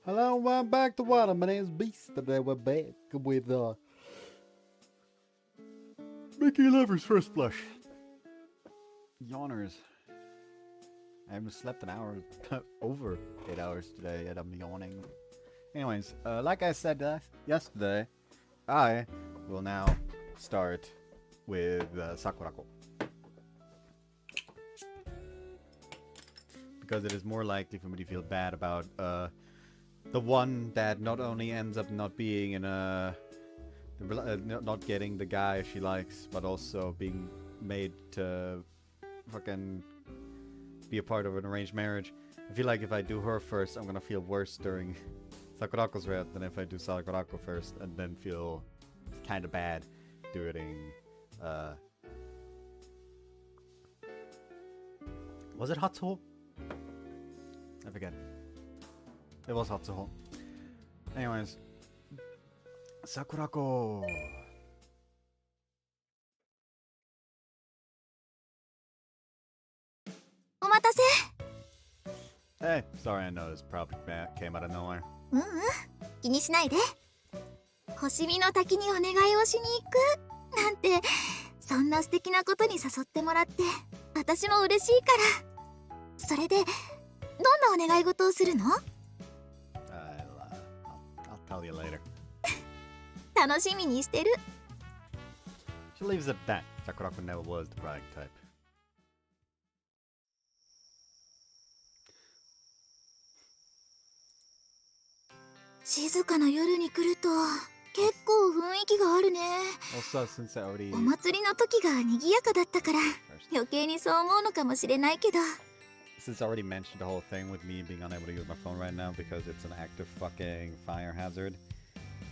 Hello, welcome back to Water. My name is Beast. Today we're back with Mickey Lover's First Blush. Yawners. I haven't slept an hour, over 8 hours today, yet I'm yawning. Anyways, like I said yesterday, I will now start with Sakurako. Because it is more likely for me to feel bad about the one that not only ends up not being in not getting the guy she likes, but also being made to fucking be a part of an arranged marriage. I feel like if I do her first, I'm gonna feel worse during Sakurako's route than if I do Sakurako first and then feel kind of bad during was it Hatsuho? I forget. It was Hatsuho. Anyways, Sakurako. Hey, sorry, I know this probably came out of nowhere. 気にしないで。星見の滝にお願いをしに行くなんて、そんな素敵なことに誘ってもらって私も嬉しいから。それでどんなお願い事をするの？ I'll tell you later. 楽しみにしてる。 She leaves it at that. Sakurako never was the prying type. 静かな夜に来ると結構雰囲気があるね。 Also, since I already お祭りの時が賑やかだったから余計にそう思うのかもしれないけど。 since I already mentioned the whole thing with me being unable to use my phone right now because it's an active fucking fire hazard,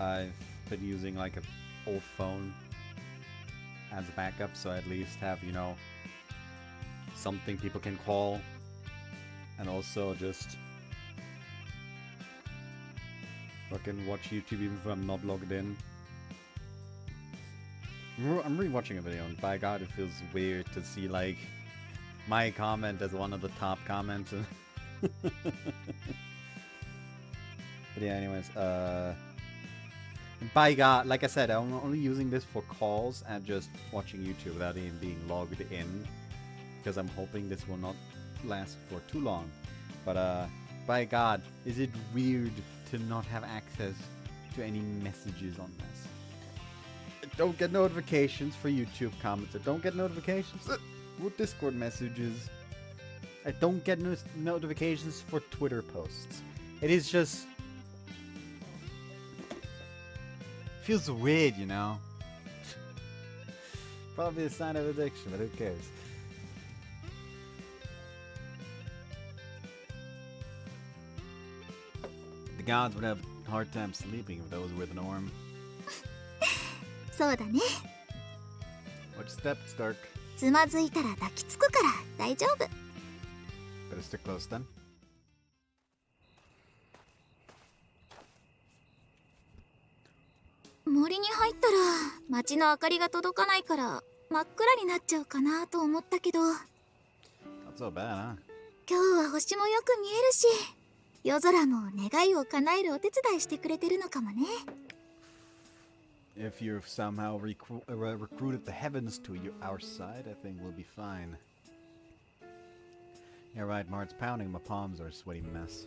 I've been using like an old phone as a backup, so I at least have, you know, something people can call, and also just fucking watch YouTube even if I'm not logged in. I'm rewatching a video, and by God, it feels weird to see like my comment as one of the top comments. But yeah, anyways, by God, like I said, I'm only using this for calls and just watching YouTube without even being logged in, because I'm hoping this will not last for too long. But by God, is it weird to not have access to any messages on this? I don't get notifications for YouTube comments. I don't get notifications for Discord messages. I don't get notifications for Twitter posts. It is just feels weird, you know. Probably a sign of addiction, but who cares? The gods would have a hard time sleeping if those were the norm. そうだね。 Watch step, Stark. つまずいたら抱きつくから大丈夫。 Better stick close then. 森に入ったら街の明かりが届かないから真っ暗になっちゃうかなと思ったけど、 Not so bad, huh? 今日は星もよく見えるし、夜空も願いを叶えるお手伝いしてくれてるのかもね。 If you've somehow recruited the heavens to our side, I think we'll be fine. Yeah, right, my heart's pounding, my palms are a sweaty mess.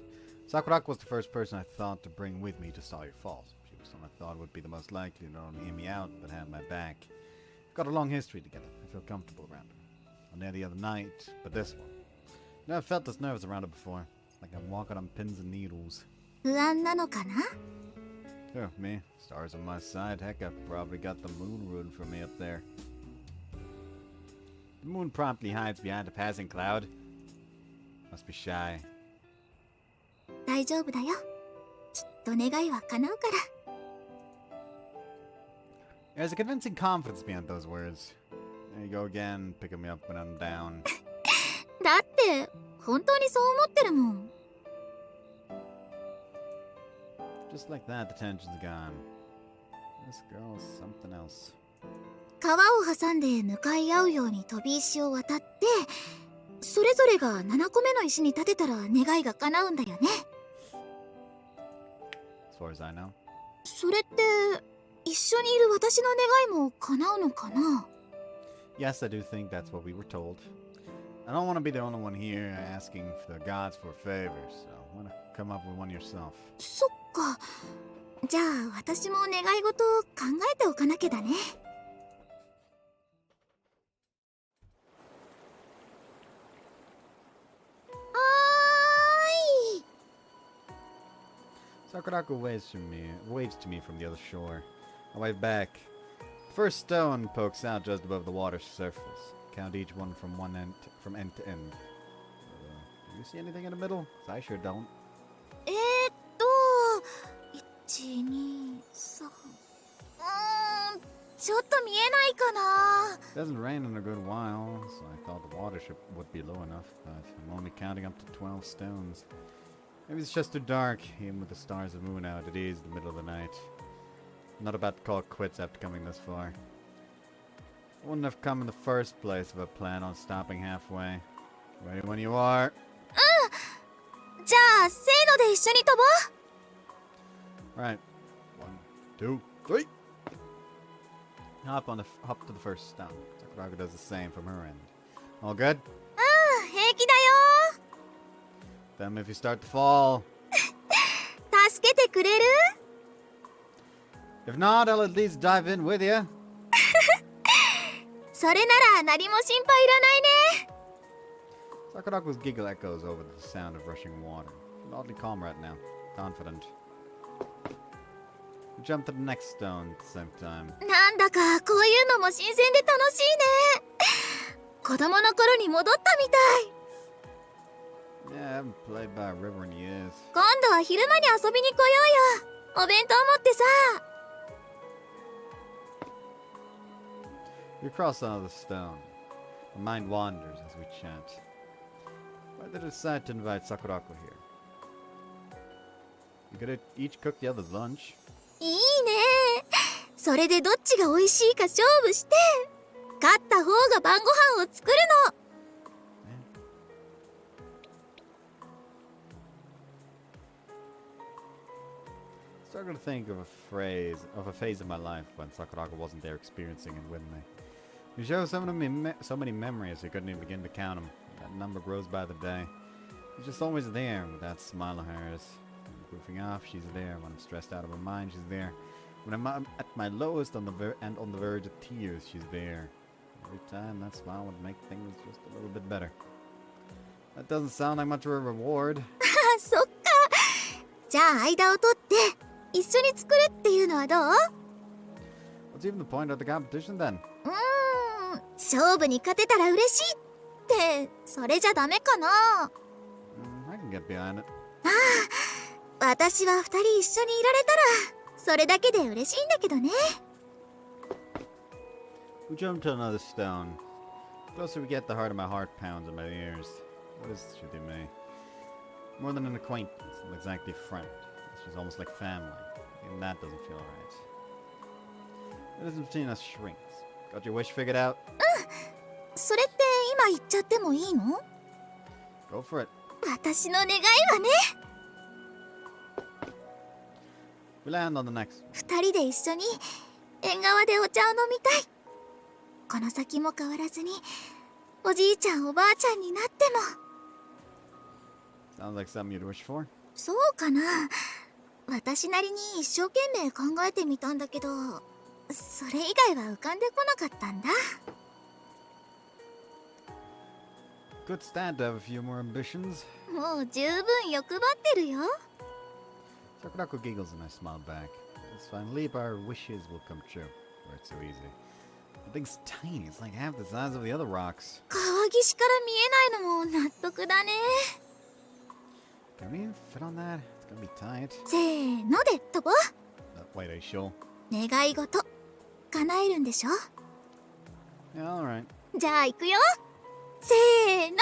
Sakurako was the first person I thought to bring with me to Sawyer Falls. She was someone I thought would be the most likely to not only hear me out, but have my back. We've got a long history together. I feel comfortable around her. Not there the other night, but this one. Never felt this nervous around her before. It's like I'm walking on pins and needles. 不安なのかな？ Oh, me. Stars on my side. Heck, I've probably got the moon rooting for me up there. The moon promptly hides behind a passing cloud. Must be shy. 大丈夫だよ。きっと願いは叶うから。 There's a convincing confidence behind those words. There you go again, picking me up when I'm down. だって本当にそう思ってるもん。 Just like that, the tension's gone. This girl's something else. 川を挟んで向かい合うように飛び石を渡って、それぞれが7個目の石に立てたら願いが叶うんだよね。as far as I know. それって一緒にいる私の願いも叶うのかな？ Yes, I do think that's what we were told. I don't want to be the only one here asking the gods for favors, so I want to come up with one yourself. そっか。じゃあ私も願い事を考えておかなきゃだね。Sakurako waves to me from the other shore. I wave back. The first stone pokes out just above the water's surface. Count each one from end to end. Do you see anything in the middle? 'Cause I sure don't. 1、2、3。ちょっと見えないかな。 It hasn't rained in a good while, so I thought the water would be low enough, but I'm only counting up to 12 stones. Maybe it's just too dark, even with the stars and moon out. It is the middle of the night. I'm not about to call it quits after coming this far. I wouldn't have come in the first place if I planned on stopping halfway. Ready when you are. じゃあせーので一緒に飛ぼう。 Right. 1, 2, 3. Hop to the first stone. Sakurako does the same from her end. All good? 平気だよ。 Tell me if you start to fall. 助けてくれる？ If not, I'll at least dive in with you. それなら何も心配いらないね。 Sakurako's giggle echoes over the sound of rushing water. She's oddly calm right now, confident. We jump to the next stone at the same time. なんだかこういうのも新鮮で楽しいね。子供の頃に戻ったみたい。 Yeah, I haven't played by a river in years. 今度は昼間に遊びに来ようよ。お弁当持ってさ。 We cross another stone. My mind wanders as we chant. Why did I decide to invite Sakurako here? You could each cook the other's lunch. いいね。それでどっちが美味しいか勝負して、勝った方が晩ご飯を作るの。 Started to think of a phase in my life when Sakurako wasn't there experiencing it with me. You show so many memories you couldn't even begin to count them. That number grows by the day. She's just always there with that smile of hers. When I'm goofing off, she's there. When I'm stressed out of my mind, she's there. When I'm at my lowest on the verge of tears, she's there. Every time that smile would make things just a little bit better. That doesn't sound like much of a reward. そっか。じゃあ間を取って一緒に作るっていうのはどう？ What's even the point of the competition then? 勝負に勝てたら嬉しいってそれじゃダメかな。 I can get behind it. 私は2人一緒にいられたらそれだけで嬉しいんだけどね。 We jump to another stone. The closer we get, the harder my heart pounds in my ears. What is this with you, May? More than an acquaintance, not exactly a friend. She's almost like family. Even that doesn't feel right. The distance between us shrinks. Got your wish figured out? それって今言っちゃってもいいの？ Go for it. 私の願いはね。 We land on the next one. 2人で一緒に縁側でお茶を飲みたい。この先も変わらずにおじいちゃんおばあちゃんになっても。 Sounds like something you'd wish for. そうかな。私なりに一生懸命考えてみたんだけど、それ以外は浮かんでこなかったんだ。 Could stand to have a few more ambitions. もう十分欲張ってるよ。 Sakurako giggles and I smile back. It's fine. Leap, our wishes will come true. Where it's so easy. The thing's tiny. It's like half the size of the other rocks. 川岸から見えないのも納得だね。 Can we even fit on that? It's gonna be tight. せーので飛ぼう。 Wait, are you sure? 願い事叶えるんでしょ。 Yeah, alright. じゃあ行くよ。せーの。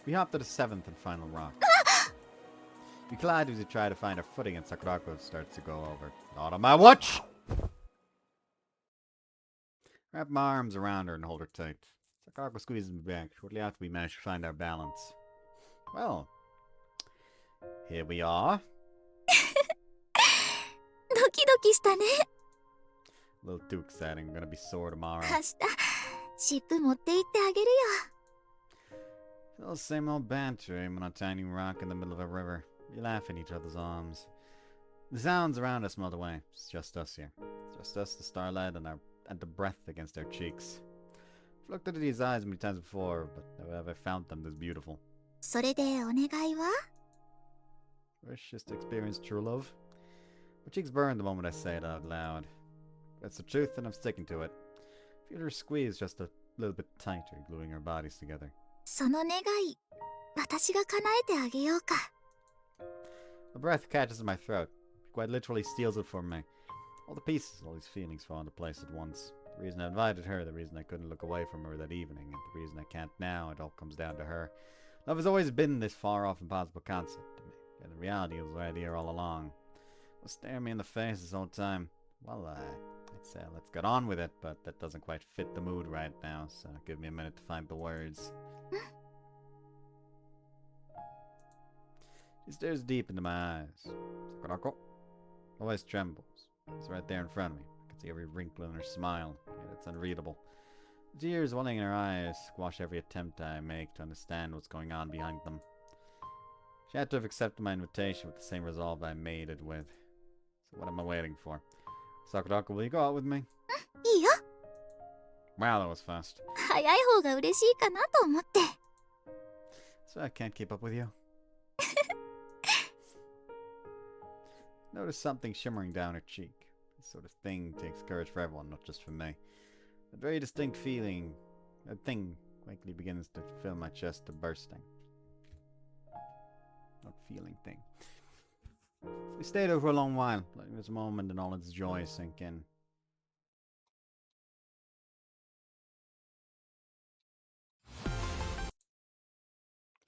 We hop to the seventh and final rock. We collide as we try to find our footing and Sakurako starts to go over. Not on my watch! Wrap my arms around her and hold her tight. Sakurako squeezes me back shortly after we manage to find our balance. Well, Here we are. ドキドキしたね。 A little too exciting. I'm gonna be sore tomorrow. 明日湿布持って行ってあげるよ。 Still the same old banter, aiming on a tiny rock in the middle of a river. We laugh in each other's arms. The sounds around us melt away. It's just us here. Just us, the starlight, and the breath against our cheeks. I've looked into these eyes many times before, but never have I found them this beautiful. それでお願いは？ Wish just to experience true love. My cheeks burn the moment I say it out loud. That's the truth, and I'm sticking to it. Feel her squeeze just a little bit tighter, gluing our bodies together. その願い、私が叶えてあげようか。 The breath catches in my throat. It quite literally steals it from me. All the pieces, all these feelings fall into place at once. The reason I invited her, the reason I couldn't look away from her that evening, and the reason I can't now, it all comes down to her. Love has always been this far-off impossible concept to me, and in reality it was right here all along. It was staring me in the face this whole time. Well, I'd say let's get on with it, but that doesn't quite fit the mood right now, so give me a minute to find the words. She stares deep into my eyes. Sakurako. My voice trembles. It's right there in front of me. I can see every wrinkle in her smile, yet it's unreadable. The tears welling in her eyes squash every attempt I make to understand what's going on behind them. She had to have accepted my invitation with the same resolve I made it with. So what am I waiting for? Sakurako, will you go out with me? いいよ。 Wow, that was fast. 早い方が嬉しいかなと思って。 So I can't keep up with you. Notice something shimmering down her cheek. This sort of thing takes courage for everyone, not just for me. A very distinct feeling, a thing quickly begins to fill my chest to bursting. Not feeling thing. We stayed there for a long while, letting this moment and all its joy sink in.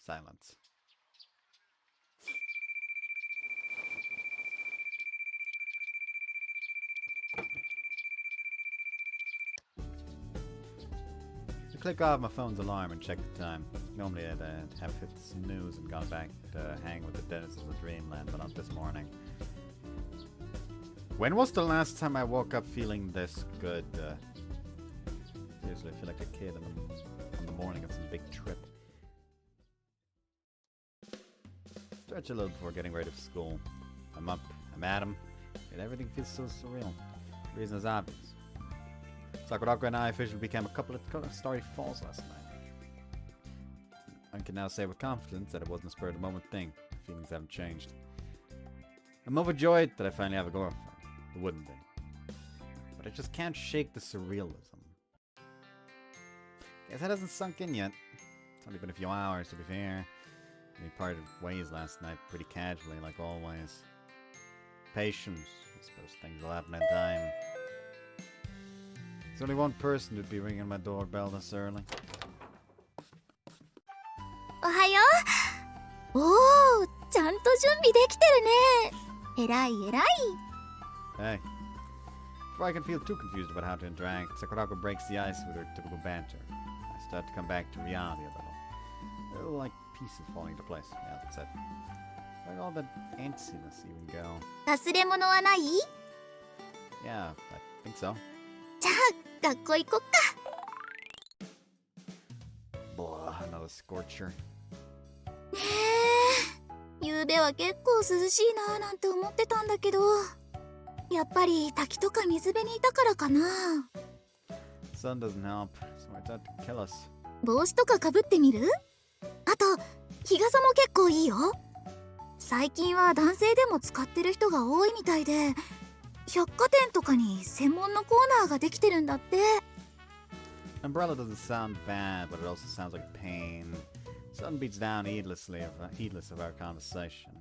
Silence. I click off my phone's alarm and check the time. Normally I'd have hit snooze and gone back to hang with the denizens of Dreamland, but not this morning. When was the last time I woke up feeling this good? Seriously, I feel like a kid on the morning of some big trip. Stretch a little before getting ready for school. I'm up, I'm at 'em, and everything feels so surreal. The reason is obvious. Sakurako and I officially became a couple at Starry Falls last night. I can now say with confidence that it wasn't a spur of the moment thing. Feelings haven't changed. I'm overjoyed that I finally have a girlfriend. It wouldn't be. But I just can't shake the surrealism. Guess that hasn't sunk in yet. It's only been a few hours, to be fair. We parted ways last night pretty casually, like always. Patience. I suppose things will happen in time. There's only one person who'd be ringing my doorbell this early. おはよう。おー、ちゃんと準備できてるね。偉い偉い。 Hey. Before I can feel too confused about how to interact, Sakurako breaks the ice with her typical banter. I start to come back to reality a little. A little like pieces falling into place. Yeah, that's it. Where'd all that antsiness even go? 忘れ物はない？ Yeah, I think so. じゃあ、学校行こっか。 Blah, another scorcher. ねえ、ゆうべは結構涼しいなーなんて思ってたんだけど、やっぱり滝とか水辺にいたからかな。 Sun doesn't help, so it's out to kill us. 帽子とかかぶってみる？あと、日傘も結構いいよ。最近は男性でも使ってる人が多いみたいで、百貨店とかに専門のコーナーができてるんだって。 Umbrella doesn't sound bad, but it also sounds like pain. Sun beats down heedless of our conversation.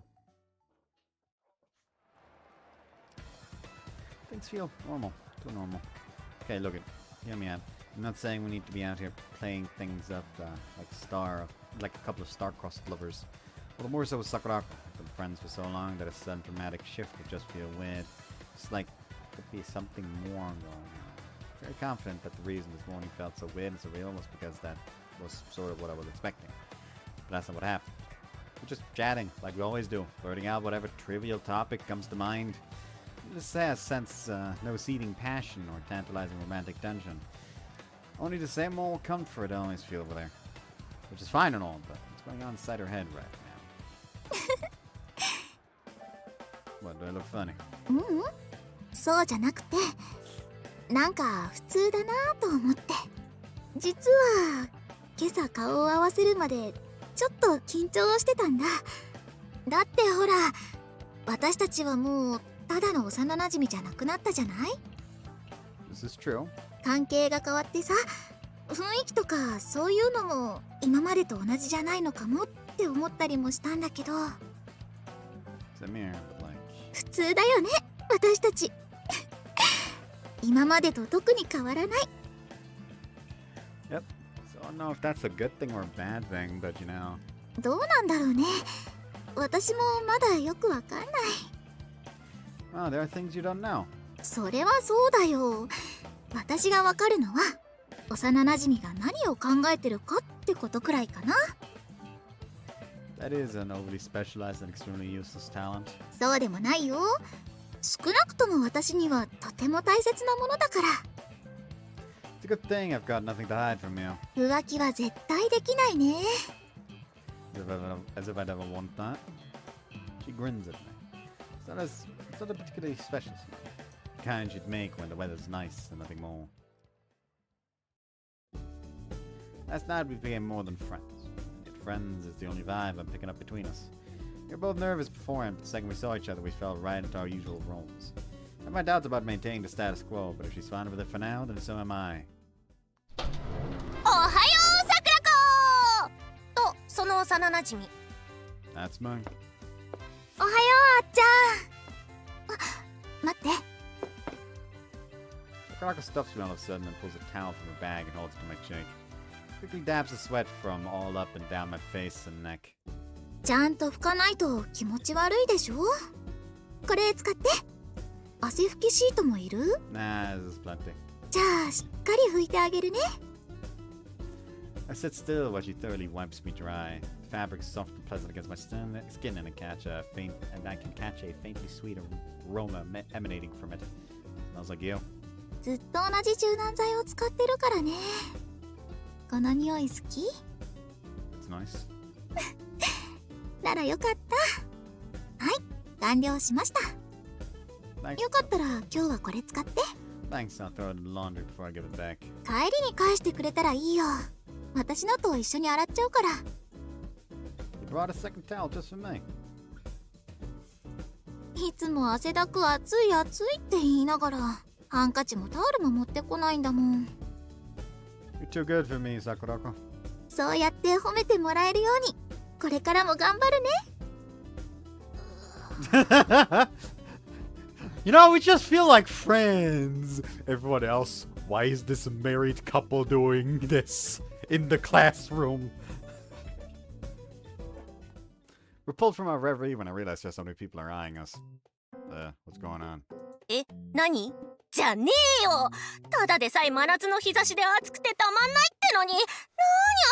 Things feel normal, too normal. Okay, look it. Hear me out. I'm not saying we need to be out here playing things up like a couple of star-crossed lovers. Well, the more so with Sakurako. I've been friends for so long that a sudden dramatic shift would just feel weird. It's like there could be something more going on. Very confident that the reason this morning felt so weird and surreal was because that was sort of what I was expecting. But that's not what happened. We're just chatting, like we always do, blurting out whatever trivial topic comes to mind. This has sense no seething passion or tantalizing romantic tension. Only the same old comfort I always feel over there. Which is fine and all, but what's going on inside her head right now? What, do I look funny? そうじゃなくて、なんか普通だなと思って。実は今朝顔を合わせるまでちょっと緊張してたんだ。だってほら、私たちはもうただの幼馴染じゃなくなったじゃない？ This is true. 関係が変わってさ、雰囲気とかそういうのも今までと同じじゃないのかもって思ったりもしたんだけど。普通だよね、私たち。今までと特に変わらない。Yep. So I don't know if that's a good thing or a bad thing, but you know. どうなんだろうね。私もまだよくわかんない。Oh, there are things you don't know. それはそうだよ。私がわかるのは幼馴染が何を考えてるかってことくらいかな。That is an overly specialized and extremely useless talent. そうでもないよ。少なくとも私にはとても大切なものだから。It's a good thing I've got nothing to hide from you. 浮気は絶対できないね。As if I'd ever want that. She grins at me. It's not a particularly special smile. The kind you'd make when the weather's nice and nothing more. Last night we became more than friends. Yet friends is the only vibe I'm picking up between us. We were both nervous beforehand, but the second we saw each other we fell right into our usual roles. I have my doubts about maintaining the status quo, but if she's fine with it for now, then so am I. おはよう、さくらこ！と、その幼馴染。That's mine. おはよう、あっちゃん。あ、待って。Sakurako stops me all of a sudden and pulls a towel from her bag and holds it to my cheek. Quickly dabs the sweat from all up and down my face and neck. ちゃんと拭かないと気持ち悪いでしょ。これ使って。汗拭きシートもいる？ Nah, this is plenty. じゃあしっかり拭いてあげるね。I sit still while she thoroughly wipes me dry. The fabric's soft and pleasant against my skin, and I can catch a faintly sweet aroma emanating from it. Smells like you. ずっと同じ柔軟剤を使ってるからね。この匂い好き？ It's nice. ならよかった。はい、完了しました。Thanks. よかったら今日はこれ使って。Thanks, I'll throw it in the laundry before I give it back. 帰りに返してくれたらいいよ。私のと一緒に洗っちゃうから。You brought a second towel just for me. いつも汗だく暑い暑いって言いながら、ハンカチもタオルも持ってこないんだもん。You're too good for me, Sakurako. そうやって褒めてもらえるように、これからも頑張るね。You know, we just feel like friends. Everyone else, why is this married couple doing this in the classroom? We're pulled from our reverie when I realized just how many people are eyeing us. What's going on? え、何？じゃねえよ！ただでさえ真夏の日差しで暑くてたまんないってのに、なーに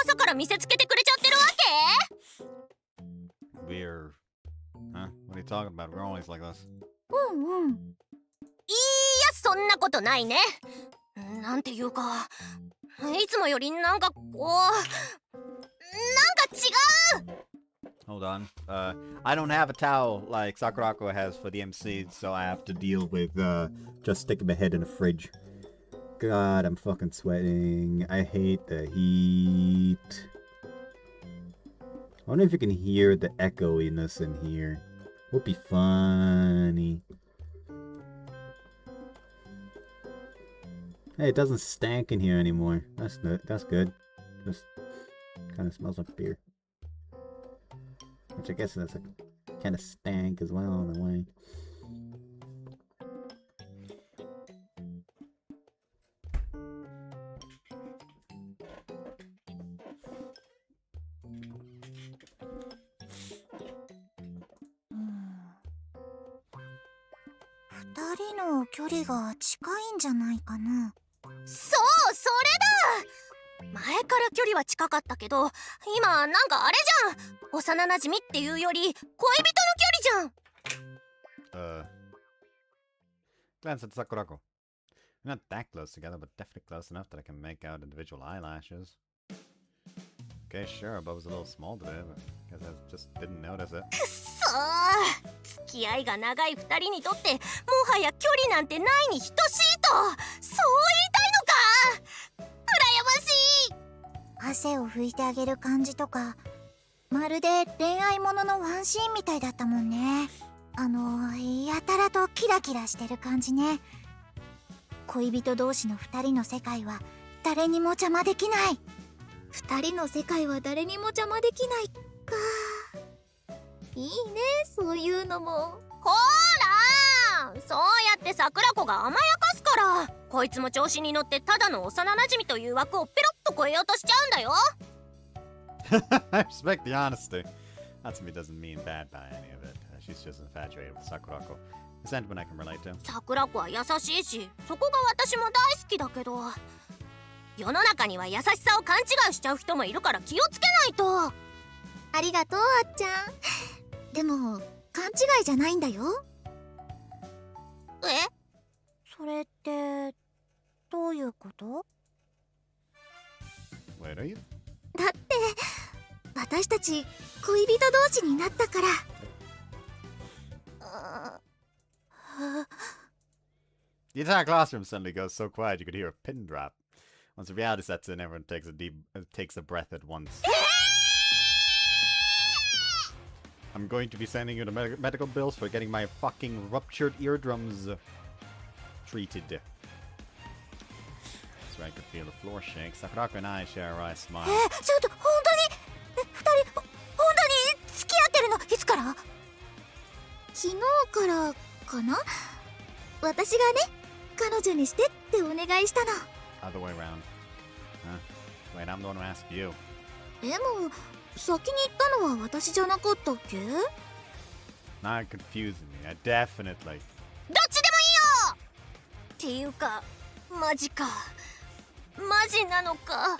朝から見せつけてくれちゃってるわけ？ We're... Huh? What are you talking about? We're always like this. うんうん。いや、そんなことないね。なんていうか、いつもよりなんかこう、なんか違う！ Hold on. I don't have a towel like Sakurako has for the MC, so I have to deal with, just sticking my head in the fridge. God, I'm fucking sweating. I hate the heat. I wonder if you can hear the echoiness in here. Would be funny. Hey, it doesn't stank in here anymore. That's good. Just kind of smells like beer. Which I guess that's a kind of stank as well in a way. Twoの距離が近いんじゃないかな。そう、それだ！前から距離は近かったけど、今なんかあれじゃん。幼馴染っていうより恋人の距離じゃん。Glance at Sakurako. We're not that close together, but definitely close enough that I can make out individual eyelashes. Okay, sure, Bob was a little small today, but I guess I just didn't notice it. くっそー、付き合いが長い2人にとってもはや距離なんてないに等しいと、そう言いたいのか。羨ましい。汗を拭いてあげる感じとか、まるで恋愛もののワンシーンみたいだったもんね。やたらとキラキラしてる感じね。恋人同士の2人の世界は誰にも邪魔できない。2人の世界は誰にも邪魔できないか。いいね、そういうのも。ほーら、そうやって桜子が甘やかすから、こいつも調子に乗ってただの幼馴染という枠をペロッと超えようとしちゃうんだよ。I respect the honesty. Natsumi doesn't mean bad by any of it. She's just infatuated with Sakurako. A sentiment I can relate to. 桜子は優しいし、そこが私も大好きだけど、世の中には優しさを勘違いしちゃう人もいるから気をつけないと。ありがとう、あっちゃん。でも勘違いじゃないんだよ。え？それってどういうこと？ Wait, are you? だって私たち恋人同士になったから。The entire classroom suddenly goes so quiet you could hear a pin drop. Once the reality sets in, everyone takes a breath at once. I'm going to be sending you the medical bills for getting my fucking ruptured eardrums treated. So I could feel the floor shake. Sakurako and I share our eyes smile. ちょっと本当に2人本当に付き合ってるの？いつから？昨日からかな。私がね、彼女にしてってお願いしたの。Other way around. Huh? Wait, I'm the one who asked you. でも先に言ったのは私じゃなかったっけ？ Not confusing me. I definitely. どっちでもいいよっていうか、マジか。マジなのか。うん。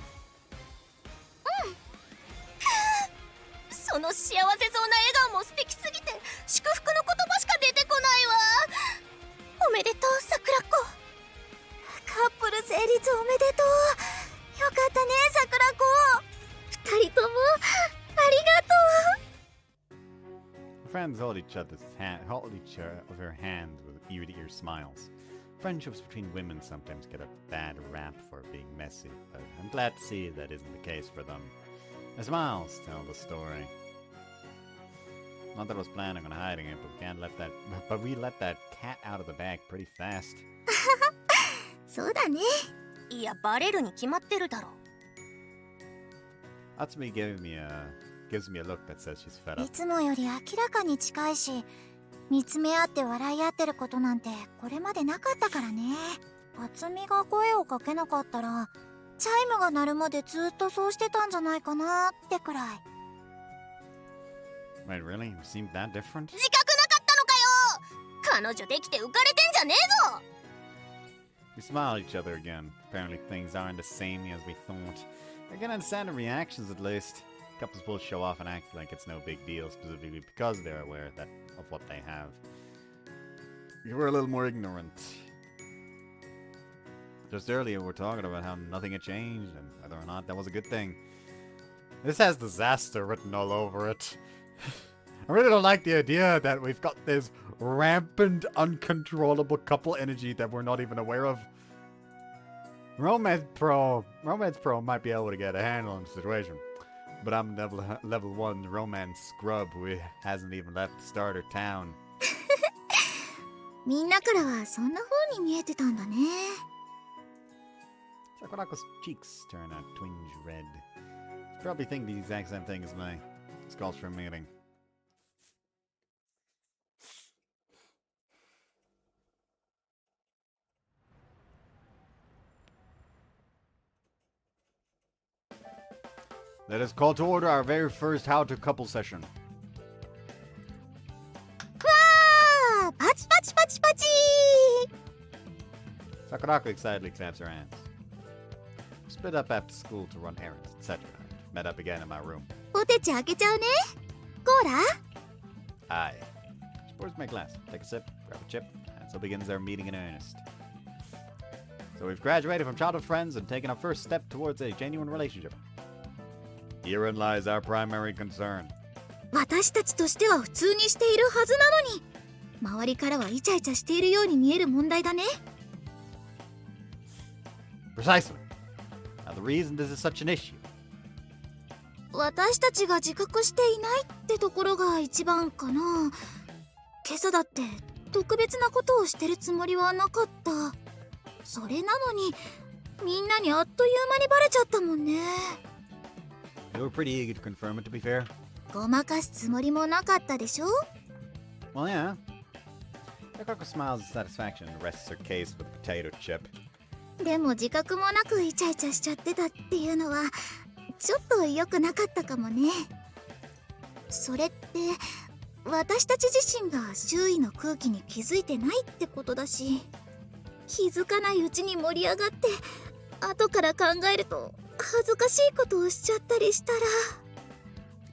その幸せそうな笑顔も素敵すぎて、祝福の言葉しか出てこないわ。おめでとう、桜子。カップル成立おめでとう。よかったね、桜子。2人ともありがとう。 Friends hold each other hands with ear-to-ear smiles. Friendships between women sometimes get a bad rap for being messy, but I'm glad to see that isn't the case for them. The smiles tell the story. Not that I was planning on hiding it, but we let that cat out of the bag pretty fast. そうだね。いや、バレるに決まってるだろ。Atsumi gives me a look that says she's fed い up. つもより明らかに近いし、見つめ合って笑い合ってることなんてこれまでなかったからね。厚みが声をかけなかったら、チャイムが鳴るまでずっとそうしてたんじゃないかなってくらい。 Wait, really? We seem that different? 自覚なかったのかよ。彼女できて浮かれてんじゃねえぞ。 We smile at each other again. Apparently things aren't the same as we thought. I can understand the reactions at least. Couples both show off and act like it's no big deal, specifically because they're aware of what they have. You were a little more ignorant. Just earlier we were talking about how nothing had changed and whether or not that was a good thing. This has disaster written all over it. I really don't like the idea that we've got this rampant, uncontrollable couple energy that we're not even aware of. Romance Pro might be able to get a handle on the situation, but I'm level 1 romance scrub who hasn't even left the starter town. みんなからはそんな風に見えてたんだね。 Sakurako's cheeks turn a twinge red. She's probably thinking the exact same thing as me. This calls for a meeting. Let us call to order our very first How to Couple session. わー、パチパチパチパチ。 Sakurako excitedly claps her hands. split up after school to run errands, etc. Met up again in my room. ポテチ開けちゃうね。コーラ Aye. She pours my glass, take a sip, grab a chip, and so begins their meeting in earnest. So we've graduated from childhood friends and taken our first step towards a genuine relationship. Herein lies our primary concern. 私たちとしては普通にしているはずなのに、周りからはイチャイチャしているように見える問題だね。Precisely. Now the reason this is such an issue. 私たちが自覚していないってところが一番かな。今朝だって特別なことをしてるつもりはなかった。それなのにみんなにあっという間にバレちゃったもんね。You were pretty eager to confirm it, to be fair. ごまかすつもりもなかったでしょ。 Well, yeah. Sakurako smiles in satisfaction and rests her case with a potato chip. でも自覚もなくイチャイチャしちゃってたっていうのはちょっと良くなかったかもね。それって私たち自身が周囲の空気に気づいてないってことだし、気づかないうちに盛り上がって後から考えると恥ずかしいことをしちゃったりしたら。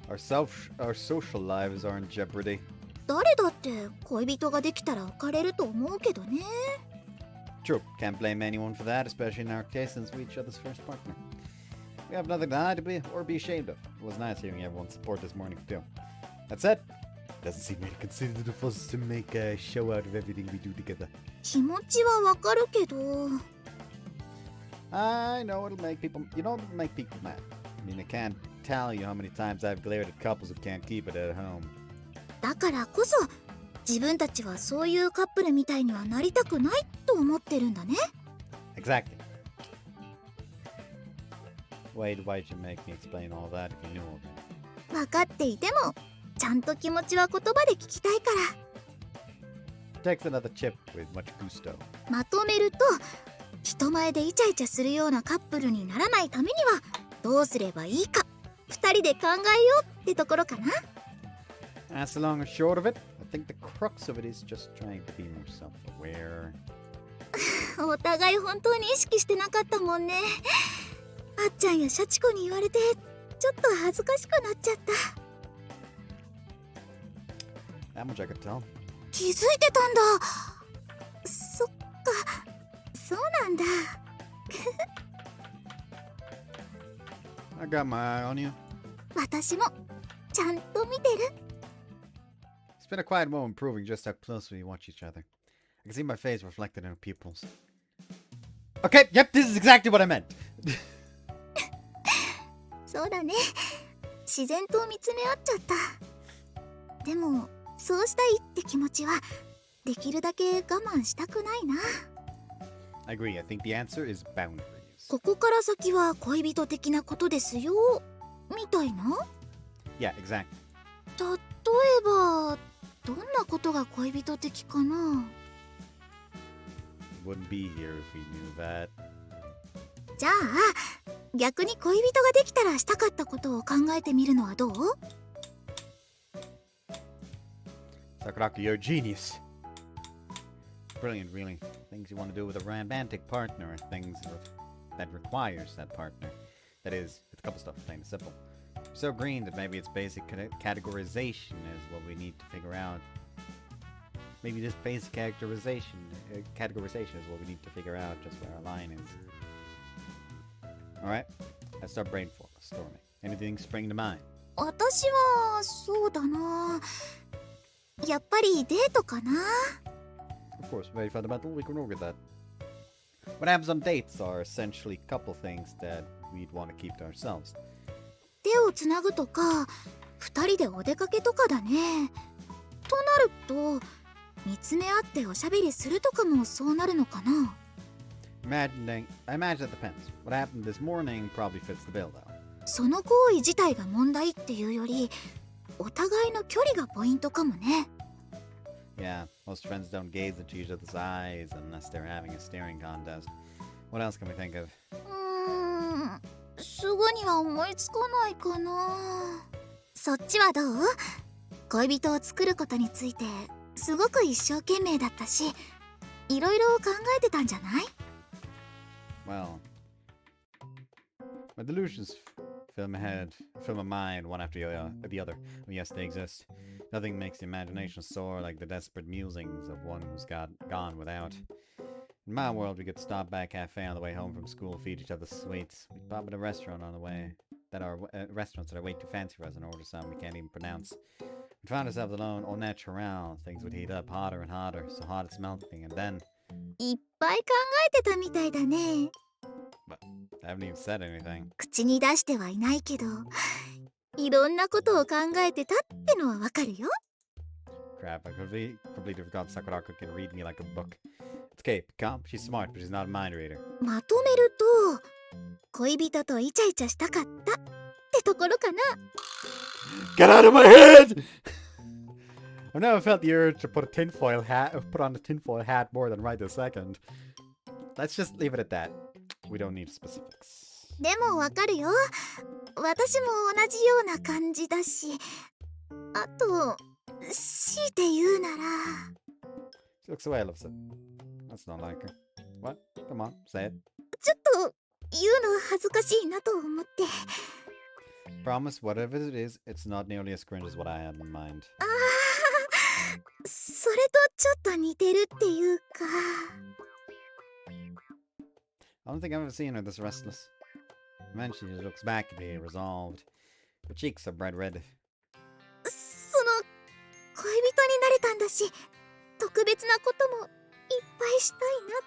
Our social lives are in jeopardy. 誰だって恋人ができたら浮かれると思うけどね。 True, can't blame anyone for that, especially in our case since we're each other's first partner. We have nothing to hide or be ashamed of. It was nice hearing everyone's support this morning too. That said, it doesn't seem really considered of us to make a show out of everything we do together. 気持ちはわかるけど。 I know it'll make people mad. I mean, I can't tell you how many times I've glared at couples who can't keep it at home. だからこそ自分たちはそういうカップルみたいにはなりたくないと思ってるんだね。 Exactly. Why'd you make me explain all that if you knew all that? 分かっていてもちゃんと気持ちは言葉で聞きたいか Takes another chip with much gusto. ら。まとめると、人前でイチャイチャするようなカップルにならないためにはどうすればいいか2人で考えようってところかな。 That's the long and short of it. I think the crux of it is just trying to be more self-aware. お互い本当に意識してなかったもんね。あっちゃんやシャチコに言われてちょっと恥ずかしくなっちゃった。 That much I could tell. 気づいてたんだ。そっか、そうなんだ。 I got my eye on you. 私もちゃんと見てる。 It's been a quiet moment proving just how closely we watch each other. I can see my face reflected in her pupils. Okay, yep, this is exactly what I meant. そうだね。自然と見つめ合っちゃった。でもそうしたいって気持ちはできるだけ我慢したくないな。 I agree. I think the answer is boundaries. ここから先は恋人的なことですよみたいな。 Yeah, exactly. 例えばどんなことが恋人的かな。 Wouldn't be here if we knew that. じゃあ逆に恋人ができたらしたかったことを考えてみるのはどう？ Sakurako, you're a genius. Brilliant, really. Things you want to do with a romantic partner are things that requires that partner. That is, it's a couple stuff, plain and simple. So green that maybe its basic categorization is what we need to figure out. Maybe this basic categorization is what we need to figure out just where our line is. Alright, let's start brainstorming. Anything spring to mind? 私はそうだな。やっぱりデートかな。 Of course, very fundamental, we can work with that. What happens on dates are essentially couple things that we'd want to keep to ourselves. 手をつなぐとか二人でお出かけとかだね。となると見つめ合っておしゃべりするとかもそうなるのかな。 I imagine it depends. What happened this morning probably fits the bill, though. その行為自体が問題っていうよりお互いの距離がポイントかもね。 Yeah, most friends don't gaze into each other's eyes unless they're having a staring contest. What else can we think of? すぐには思いつかないかな。そっちはどう？恋人を作ることについてすごく一生懸命だったし、いろいろ考えてたんじゃない？ Well, My delusions fill my mind one after the other. Oh, yes, they exist. Nothing makes the imagination soar like the desperate musings of one who's gone without. In my world, we could stop by a cafe on the way home from school, feed each other sweets. We'd pop at a restaurant on the way restaurants that are way too fancy for us and order some we can't even pronounce. We'd find ourselves alone, au naturel. Things would heat up hotter and hotter, so hot it's melting, and then... いっぱい考えてたみたいだね。 But I haven't even said anything. 口に出してはいないけど、いろんなことを考えてたってのはわかるよ。 Crap, I completely forgot Sakurako can read me like a book. It's okay, be calm. She's smart, but she's not a mind reader. まとめると、恋人とイチャイチャしたかったってところかな。 Get out of my head! I've never felt the urge to put on a tinfoil hat more than right this second. Let's just leave it at that. We don't need specifics. でもわかるよ。私も同じような感じだし、あと、強いて言うなら。 She looks away, loves it. That's not like her. What? Come on, say it. ちょっと言うの恥ずかしいなと思って。 Promise, whatever it is, it's not nearly as cringe as what I had in mind. ああ、それとちょっと似てるっていうか。 I don't think I've ever seen her this restless. Eventually, she looks back at me, resolved. Her cheeks are bright red. その恋人になれたんだし、特別なこともいっぱいしたいなっ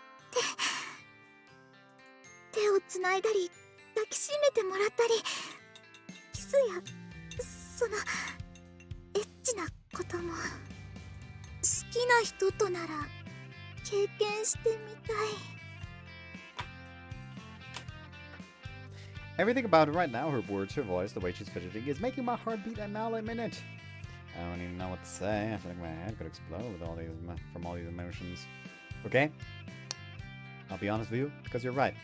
て。手をつないだり、抱きしめてもらったり、キスやそのエッチなことも好きな人となら経験してみたい。 Everything about her right now, her words, her voice, the way she's fidgeting, is making my heart beat a mile a minute. I don't even know what to say. I feel like my head could explode with from all these emotions. Okay? I'll be honest with you, because you're right.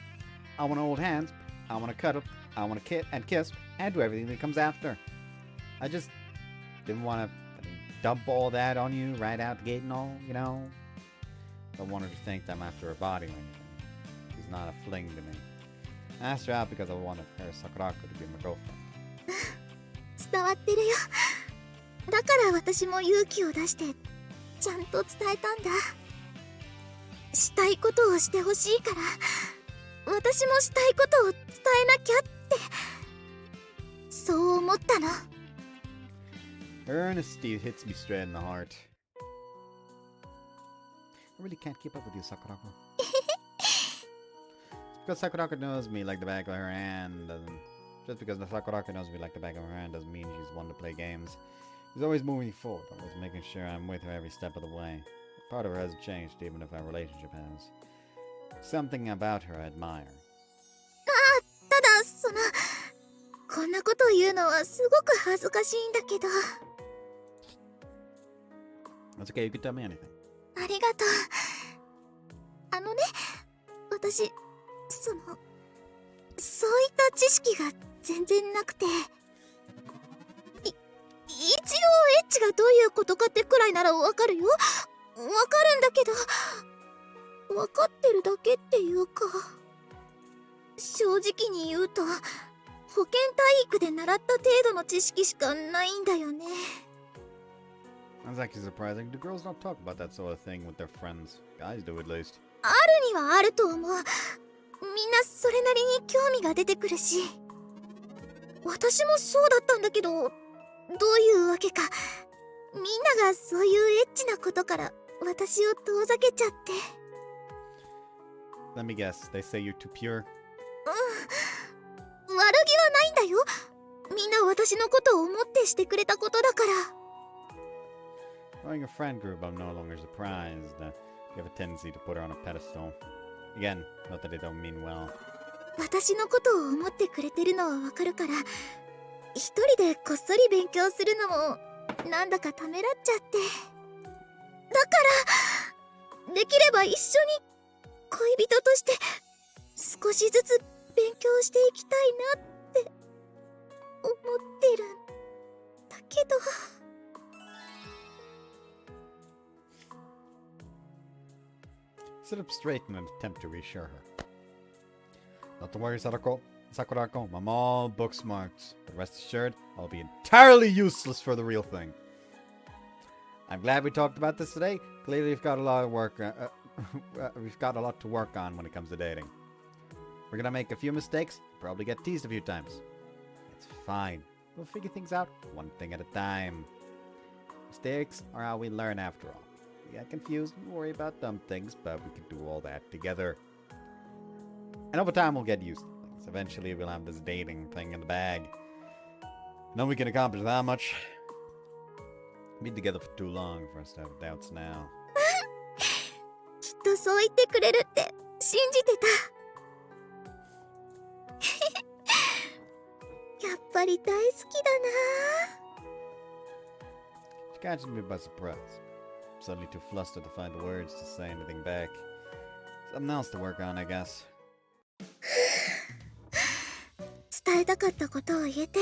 I want to hold hands, I want to cuddle, I want to kiss, and do everything that comes after. I just didn't want to dump all that on you right out the gate and all, you know? Don't want her to think that I'm after her body or anything. She's not a fling to me. I asked her out because I wanted her Sakurako to be my girlfriend. 伝わってるよ。だから私も勇気を出してちゃんと伝えたんだ。したいことをしてほしいから、私もしたいことを伝えなきゃって、そう思ったの。 Her earnesty hits me straight in the heart. I really can't keep up with you, Sakurako. Because Sakurako knows me like the back of her hand just because the Sakurako knows me like the back of her hand doesn't mean she's one to play games. She's always moving forward, always making sure I'm with her every step of the way. Part of her hasn't changed, even if our relationship has. Something about her I admire. ただこんなことを言うのはすごく恥ずかしいんだけど。 That's okay, you can tell me anything. ありがとう。私そういった知識が全然なくて、一応エッチがどういうことかってくらいならわかるよ。わかるんだけど、わかってるだけっていうか、正直に言うと保健体育で習った程度の知識しかないんだよね。 That's actually surprising. Do girls not talk about that sort of thing with their friends? Guys do, at least. あるにはあると思う。みんなそれなりに興味が出てくるし、私もそうだったんだけど、どういうわけかみんながそういうエッチなことから私を遠ざけちゃって。 Let me guess, they say you're too pure? 悪気はないんだよ。みんな私のことを思ってしてくれたことだから。 Growing a friend group, I'm no longer surprised. You have a tendency to put her on a pedestal. Again, not that they don't mean well. 私のことを思ってくれてるのはわかるから、一人でこっそり勉強するのもなんだかためらっちゃって。だからできれば一緒に恋人として少しずつ勉強していきたいなって思ってるんだけど。 Sit up straight in an attempt to reassure her. Not to worry, Sadako. Sakurako, I'm all book smart, but rest assured, I'll be entirely useless for the real thing. I'm glad we talked about this today. Clearly, we've got a lot of work. We've got a lot to work on when it comes to dating. We're gonna make a few mistakes, probably get teased a few times. It's fine. We'll figure things out one thing at a time. Mistakes are how we learn after all. We get confused and worry about dumb things, but we can do all that together. And over time, we'll get used to things. Eventually, we'll have this dating thing in the bag. No, we can accomplish that much. Been together for too long for us to have doubts now. きっとそう言ってくれるって信じてた。やっぱり大好きだな。She catches me by surprise. I'm suddenly too flustered to find the words to say anything back. Something else to work on, I guess. 伝えたかったことを言えて、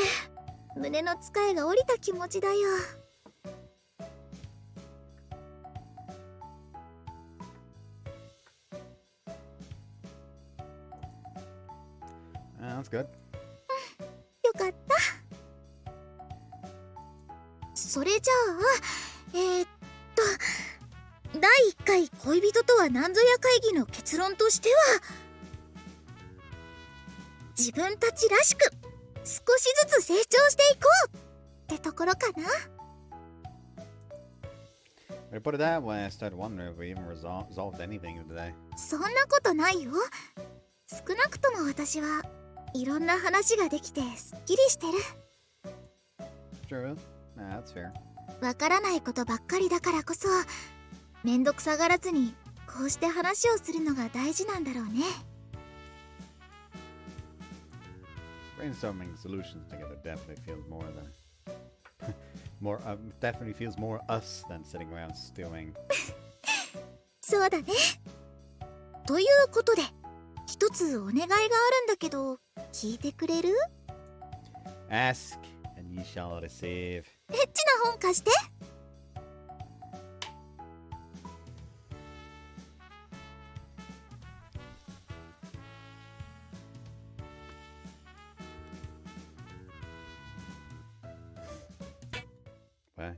胸のつかえが下りた気持ちだよ。That's good. よかった。それじゃあ、第1回恋人とは何ぞや会議の結論としては、自分たちらしく少しずつ成長していこうってところかな。When I put it that way, I started wondering if we even resolved anything today. そんなことないよ。少なくとも私はいろんな話ができてすっきりしてる。 True. Nah, that's fair. わからないことばっかりだからこそ、めんどくさがらずにこうして話をするのが大事なんだろうね。Brainstorming solutions together definitely feels more than definitely feels more us than sitting around stewing. そうだね。ということで、一つお願いがあるんだけど、聞いてくれる？ Ask and ye shall receive. エッチな本貸して。What?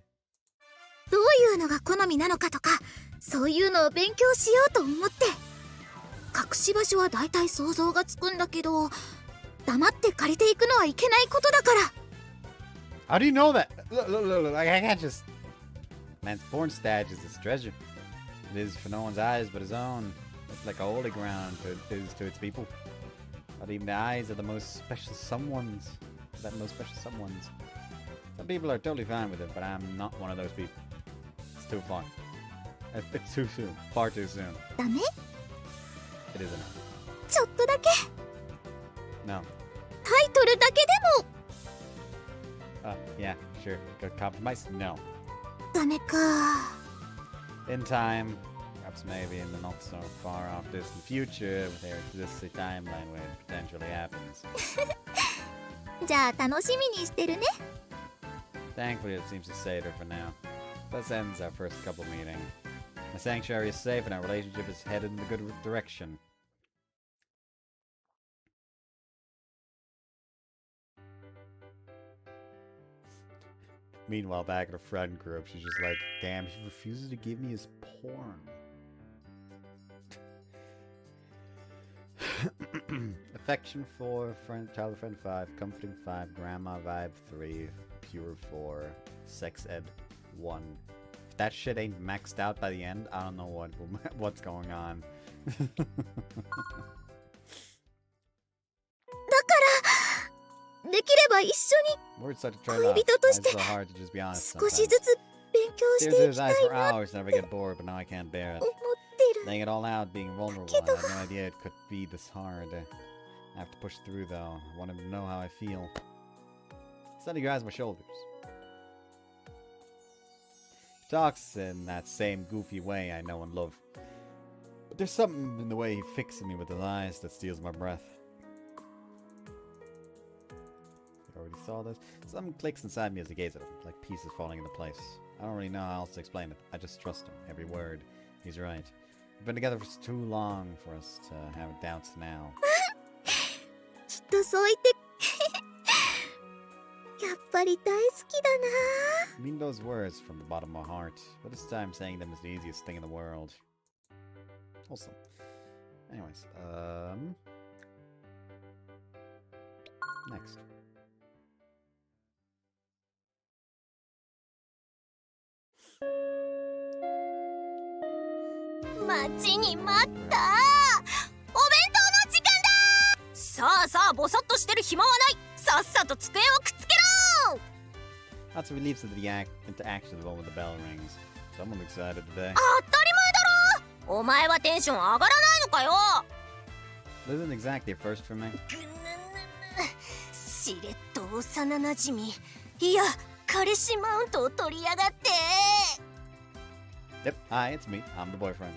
どういうのが好みなのかとか、そういうのを勉強しようと思って。隠し場所はだいたい想像がつくんだけど、黙って借りていくのはいけないことだから。 How do you know that? Look, I can't just... Man's porn stash is his treasure. It is for no one's eyes but his own. It's like a holy ground it is to its people. But even the eyes of the most special someones. Some people are totally fine with it, but I'm not one of those people. It's too far. It's too soon. Far too soon. ダメ？ It isn't. ちょっとだけ。 No. タイトルだけでも。Yeah, sure. Good compromise? No. ダメか。 In time, perhaps maybe in the not so far off distant future, there exists a timeline where it potentially happens. じゃあ楽しみにしてるね。 Thankfully, it seems to stay there for now. Thus ends our first couple meeting. My sanctuary is safe and our relationship is headed in the good direction. Meanwhile, back at her friend group, she's just like, damn, he refuses to give me his porn. Affection 4, child friend 5, comforting 5, grandma vibe 3, pure 4, sex ed 1. If that shit ain't maxed out by the end, I don't know what's going on. できれば一緒 Words start to trail off. 恋人として It's so hard to just be honest に少し sometimes. ずつ勉強し Stared て through い his きた eyes い for な hours, never get bored, but now I can't bear it. と思ってる。 Laying it all out, being vulnerable, I had no idea it could be this hard. I have to push through though. I want him to know how I feel. Suddenly grabs my shoulders. He talks in that same goofy way I know and love. But there's something in the way he fixes me with his eyes that steals my breath. You already saw this? Something clicks inside me as I gaze at him, like pieces falling into place. I don't really know how else to explain it. I just trust him, every word. He's right. We've been together for too long for us to have doubts now. ききっとそう言ってやっぱり大好きだな。 I mean those words from the bottom of my heart, but this time saying them is the easiest thing in the world. Awesome. Anyways, next. 待ちに待った。お弁当の時間だ。さあさあ、ぼさっとしてる暇はない。さっさと机をくっつけろ。 Lots of reliefs into action the moment the bell rings. So I'm excited today. 当たり前だろ。お前はテンション上がらないのかよ。 This isn't exactly a first for me. しれっと幼なじみ、いや彼氏マウントを取りやがって。 Yep, hi, it's me. I'm the boyfriend.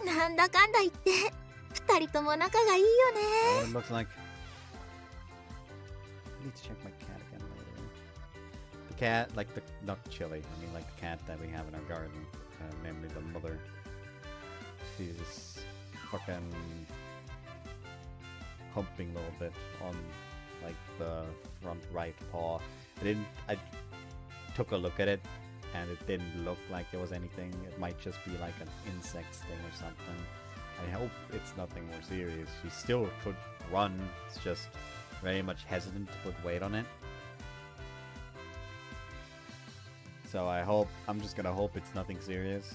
なんだかんだ言って二人とも仲がいいよね。 What it looks like. I need to check my cat again later. The cat, like the not chili. I mean, like the cat that we have in our garden, namely the mother. She's fucking humping a little bit on like the front right paw. I took a look at it and it didn't look like there was anything. It might just be like an insect sting or something. I hope it's nothing more serious. She still could run. It's just very much hesitant to put weight on it. So I'm just gonna hope it's nothing serious.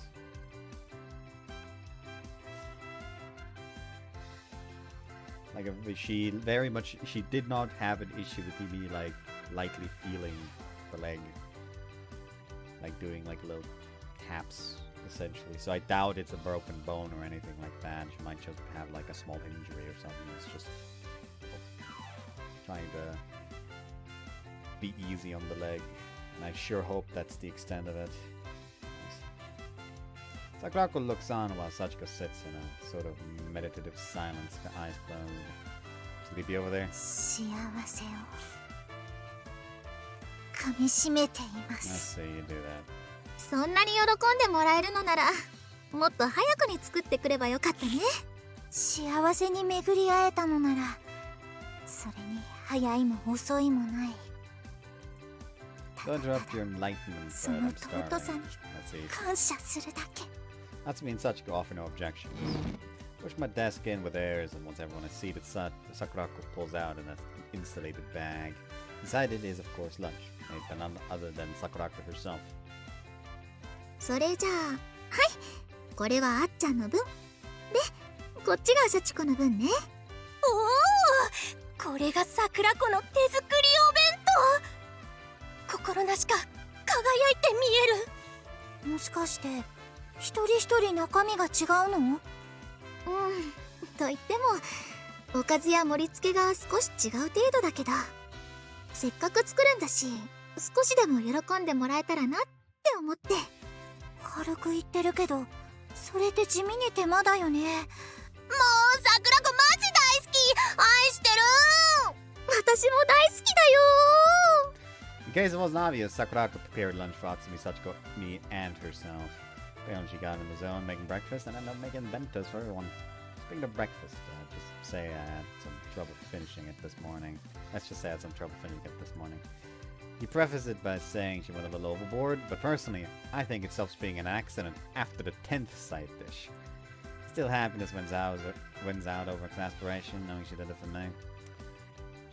Like she did not have an issue with me like lightly feeling the leg. Like doing like little taps essentially. So I doubt it's a broken bone or anything like that. She might just have like a small injury or something. It's just trying to be easy on the leg. And I sure hope that's the extent of it. Sakurako looks on while Sachiko sits in a sort of meditative silence, her eyes closed. Should he be over there? 幸せを噛みしめていま I す。 see you do that. そんなに喜んでもらえるのならもっと早くに作ってくればよかったね。幸せに巡り会えたのならそれに早いも遅いもない。 Don't interrupt your enlightenment, そ but の I'm 尊さ starving. に That's easy. 感謝するだけ。 That's me and Sachiko offer no objections. Push my desk in with airs, and once everyone is seated, Sakurako pulls out an insulated bag. Inside it is, of course, lunch, made by none other than Sakurako herself. それじゃあはい、これはあっちゃんの分で、こっちがシャチコの分ね。おお、これが桜子の手作りお弁当。心なしか輝いて見える。もしかして一人一人中身が違うの？うん、と言ってもおかずや盛り付けが少し違う程度だけど、せっかく作るんだし少しでも喜んでもらえたらなって思って。軽く言ってるけどそれって地味に手間だよね。もう桜子マジ大好き、愛してる。私も大好きだよ。 In case it wasn't obvious, Sakurako prepared lunch for Atsumi, Sachiko, me, and herself. Apparently she got in the zone making breakfast and ended up making bentos for everyone. Speaking of breakfast, just say I had some trouble finishing it this morning. Let's just say I had some trouble finishing it this morning. He prefaced it by saying she went a little overboard, but personally, I think it stops being an accident after the 10th side dish. Still, happiness wins out over exasperation, knowing she did it for me.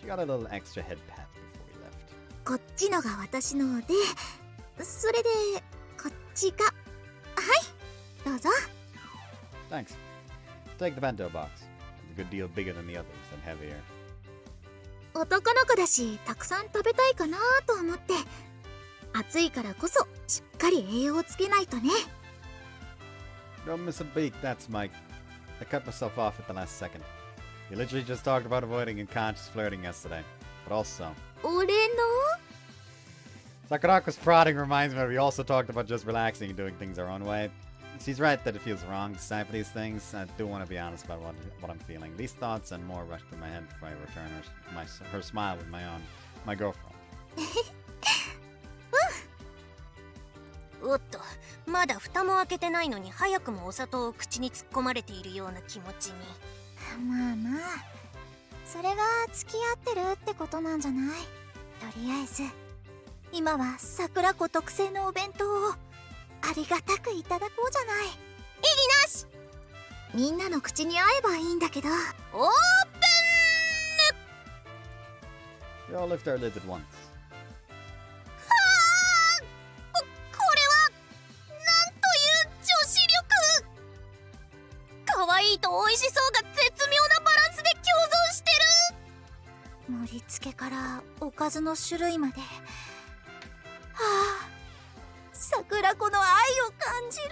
She got a little extra head pat before we left. こっちのが私ので、それでこっちが、はい、どうぞ。 Thanks. Take the bento box. It's a good deal bigger than the others and heavier. 男の子だしたくさん食べたいかなと思って、暑いからこそしっかり栄養をつけないとね。 Don't miss a beat, that's Mike. I cut myself off at the last second. You literally just talked about avoiding unconscious flirting yesterday. But also, 俺の Sakurako's prodding reminds me that we also talked about just relaxing and doing things our own way. She's right that it feels wrong to decide for these things. I do want to be honest about what I'm feeling. These thoughts and more rush through my head before I return her smile with my girlfriend. おっと、まだ蓋も開けてないのに早くもお砂糖を口に突っ込まれているような気持ちに。まあまあ、それが付き合ってるってことなんじゃない？とりあえず今は桜子特製のお弁当をありがたくいただこうじゃない。異議なし。みんなの口に合えばいいんだけど。オープ We all lift our lids at once. これはなんという女子力。可愛いと美味しそうが絶妙なバランスで共存してる。盛り付けからおかずの種類まで、はあ、桜子の愛を感じる。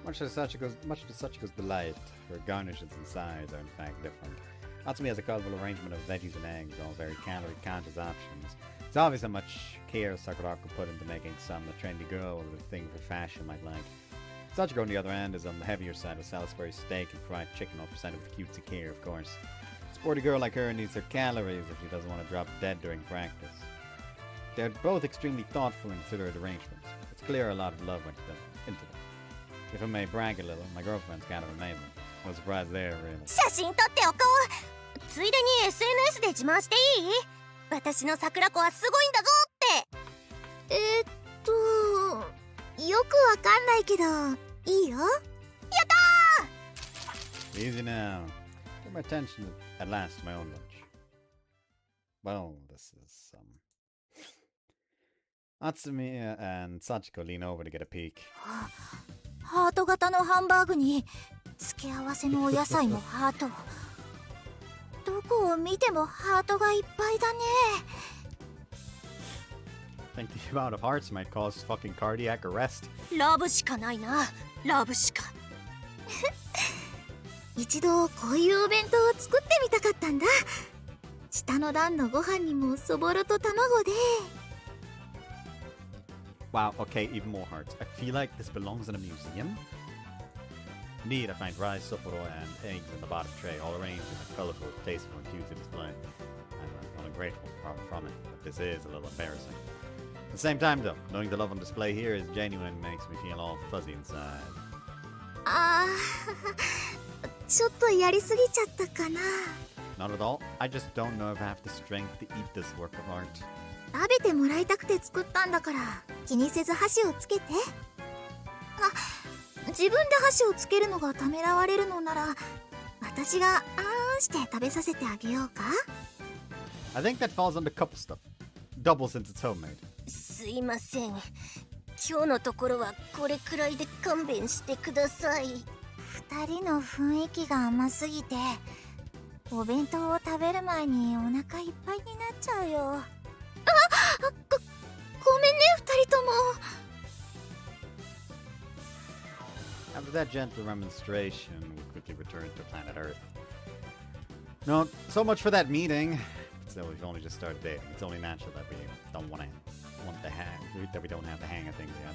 Much to Sachiko's delight, her garnishes and sides are in fact different. Atsumi has a colorful arrangement of veggies and eggs, all very calorie-conscious options. It's obvious how much care Sakurako put into making some the trendy girl the thing for fashion might like. Sachiko, on the other hand, is on the heavier side with Salisbury steak and fried chicken, all presented with cutesy care, of course. A sporty girl like her needs her calories if she doesn't want to drop dead during practice. They're both extremely thoughtful and considerate arrangements. It's clear a lot of love went into them. If I may brag a little, my girlfriend's kind of amazing. No surprise there, really. 写真撮っておこう。ついでに SNS で自慢していい？私の桜子はすごいんだぞって。よくわかんないけどいいよ。やったー。 Easy now. Get my attention at last to my own lunch. Well, this is Atsumi and Sachiko lean over to get a peek. ハート型のハンバーグに付け合わせのお野菜もハート。どこを見てもハートがいっぱいだね。 Think the amount of hearts might cause fucking cardiac arrest. ラブしかないな。ラブしか。一度こういうお弁当を作ってみたかったんだ。下の段のご飯にもそぼろと卵で。 Wow, okay, even more hearts. I feel like this belongs in a museum. Neat, I find rice, sapporo, and eggs in the bottom tray, all arranged in a colorful, tasteful, and cutesy display. I'm ungrateful from it, but this is a little embarrassing. At the same time, though, knowing the love on display here is genuine and makes me feel all fuzzy inside. ちょっとやりすぎちゃったかな。 Not at all. I just don't know if I have the strength to eat this work of art. 食べてもらいたくて作ったんだから気にせず箸をつけて。自分で箸をつけるのがためらわれるのなら私があーんして食べさせてあげようか。 I think that falls under couple stuff. Double since it's homemade. すいません。今日のところはこれくらいで勘弁してください。二人の雰囲気が甘すぎてお弁当を食べる前にお腹いっぱいになっちゃうよ。ごめんね二人とも。 After that gentle remonstration, we quickly returned to planet Earth. No, so much for that meeting. So we've only just started dating. It's only natural that we don't want the hang, that we don't have the hang of things yet.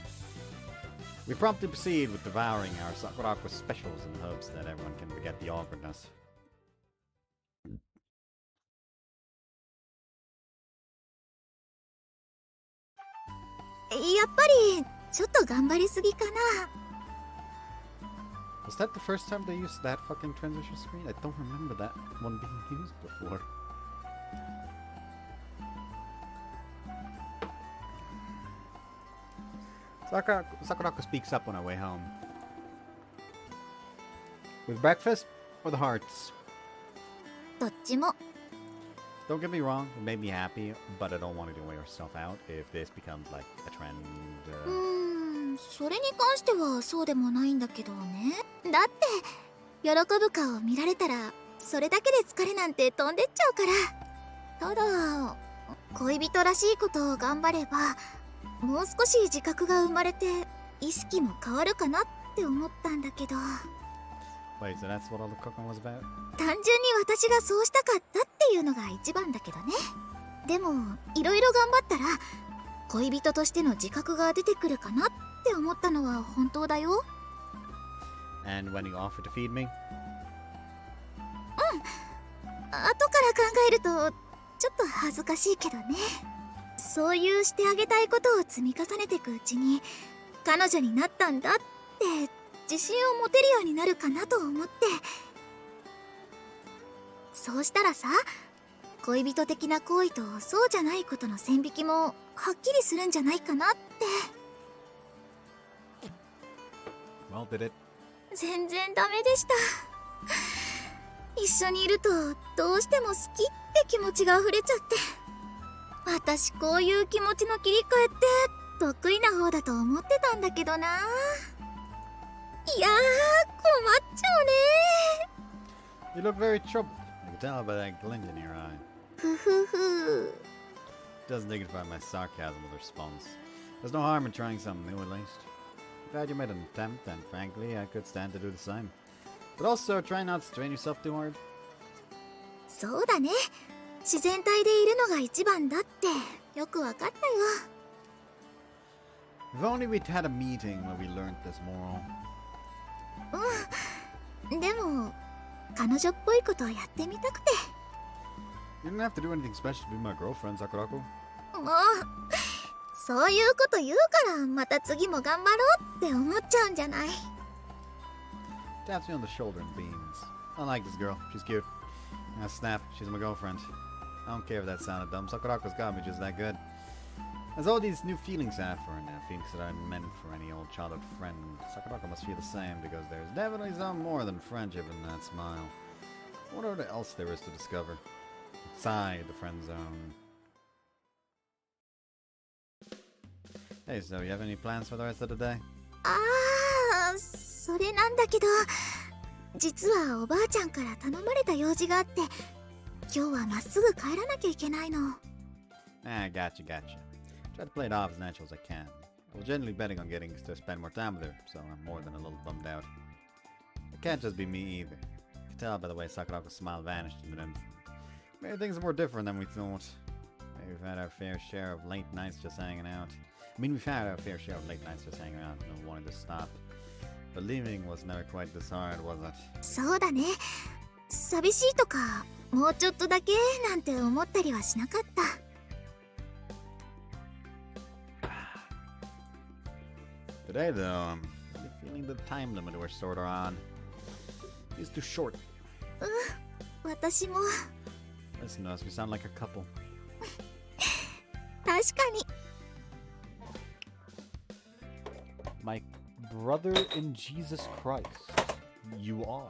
We promptly proceed with devouring our Sakurako specials in the hopes that everyone can forget the awkwardness. やっぱりちょっと頑張りすぎかな。 Was that the first time they used that fucking transition screen? I don't remember that one being used before. Sakurako speaks up on our way home. With breakfast or the hearts? どっちも。 Don't get me wrong, it made me happy, but I don't want you to wear yourself out if this becomes like a trend. それに関してはそうでもないんだけどね。だって喜ぶ顔を見られたらそれだけで疲れなんて飛んでっちゃうから。ただ恋人らしいことを頑張ればもう少し自覚が生まれて意識も変わるかなって思ったんだけど。 Wait, so that's what all the cooking was about? 単純に私がそうしたかったっていうのが一番だけどね。でもいろいろ頑張ったら恋人としての自覚が出てくるかなって思ったのは本当だよ。 And when you offered to feed me? 後から考えるとちょっと恥ずかしいけどね。そういうしてあげたいことを積み重ねていくうちに彼女になったんだって自信を持てるようになるかなと思って。そうしたらさ、恋人的な行為とそうじゃないことの線引きもはっきりするんじゃないかなって。 Well, did it? 全然ダメでした。一緒にいるとどうしても好きって気持ちが溢れちゃって、私こういう気持ちの切り替えって得意な方だと思ってたんだけどな。いやー、困っちゃうね。 You look very troubled. I can tell by that glint in your eye. ふふふ。 Doesn't dignify my sarcasm with response. There's no harm in trying something new, at least. Glad you made an attempt, and frankly, I could stand to do the same. But also, try not to strain yourself too hard. そうだね。自然体でいるのが一番だってよくわかったよ。 If only we'd had a meeting where we learned this moral. でも彼女っぽいことをやってみたくて。 You didn't have to do anything special to be my girlfriend, Sakurako. もうそういうこと言うからまた次も頑張ろうって思っちゃうんじゃない。 Taps me on the shoulder and beams. I like this girl. She's cute. Now snap, she's my girlfriend. I don't care if that sounded dumb. Sakurako's got me just that good. There's all these new feelings I have for her now. Feelings that I meant for any old childhood friend. Sakurako must feel the same because there's definitely some more than friendship in that smile. I wonder what else there is to discover. Outside the friend zone. Hey, so you have any plans for the rest of the day? ああ、それなんだけど、実はおばあちゃんから頼まれた用事があって、今日はまっすぐ帰らなきゃいけないの。 Gotcha. Try to play it off as natural as I can. I was generally betting on getting to spend more time with her, so I'm more than a little bummed out. It can't just be me either. You can tell by the way Sakurako's smile vanished in an instant. Maybe things are more different than we thought. Maybe we've had our fair share of late nights just hanging out. We've had our fair share of late nights just hanging out and wanting to stop. But leaving was never quite this hard, was it? そうだね。寂しいとかもうちょっとだけなんて思ったりはしなかった。 Today, though, I'm really feeling the time limit we're sort of on. It's too short. 私も Listen to us, we sound like a couple. 確かに。 My brother in Jesus Christ, you are.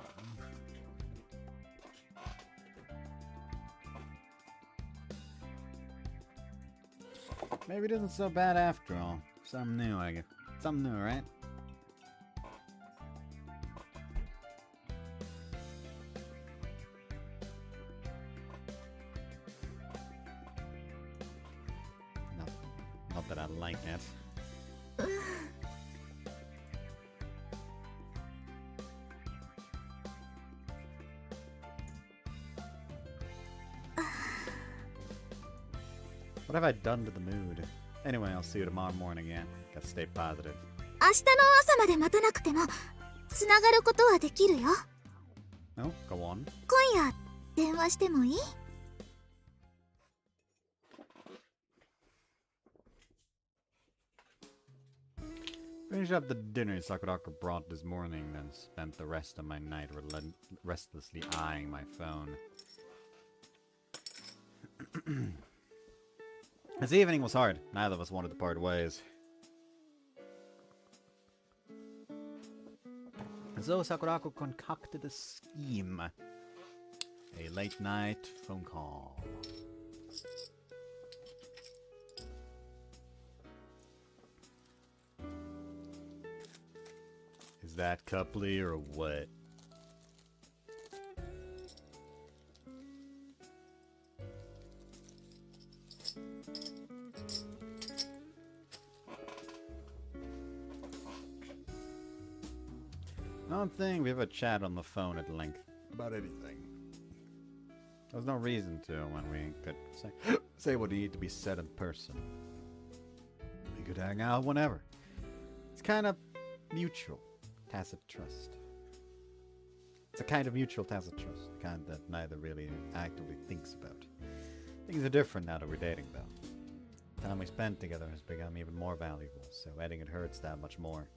Maybe it isn't so bad after all. Something new, I guess. Something new, right? Not that I like it. What have I done to the mood? Anyway, I'll see you tomorrow morning again. Gotta stay positive. 明日の朝まで待たなくてもつながることはできるよ。 No? Go on. 今夜電話してもいい？ Finish up the dinner Sakurako brought this morning, then spent the rest of my night restlessly eyeing my phone. This evening was hard. Neither of us wanted to part ways. So Sakurako concocted a scheme. A late night phone call. Is that coupley or what? I don't think we ever chat on the phone at length about anything. There's no reason to when we could say what needed to be said in person. We could hang out whenever. It's kind of mutual, tacit trust. It's a kind of mutual tacit trust, the kind that neither really actively thinks about. Things are different now that we're dating, though. The time we spent together has become even more valuable, so adding it hurts that much more.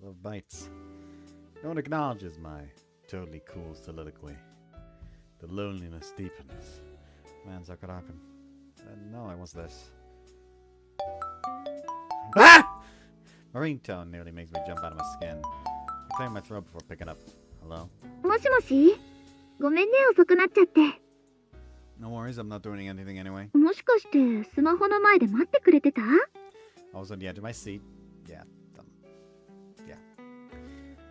Love bites. No one acknowledges my totally cool soliloquy. The loneliness deepens. Man, Sakurako. I didn't know I was this. Ah! My ringtone nearly makes me jump out of my skin. I clear my throat before picking up. Hello? もしもしごめんね、遅くなっちゃって。 No worries, I'm not doing anything anyway. もしかしてスマホの前で待ってくれてた？ I was on the edge of my seat. Yeah. Yeah.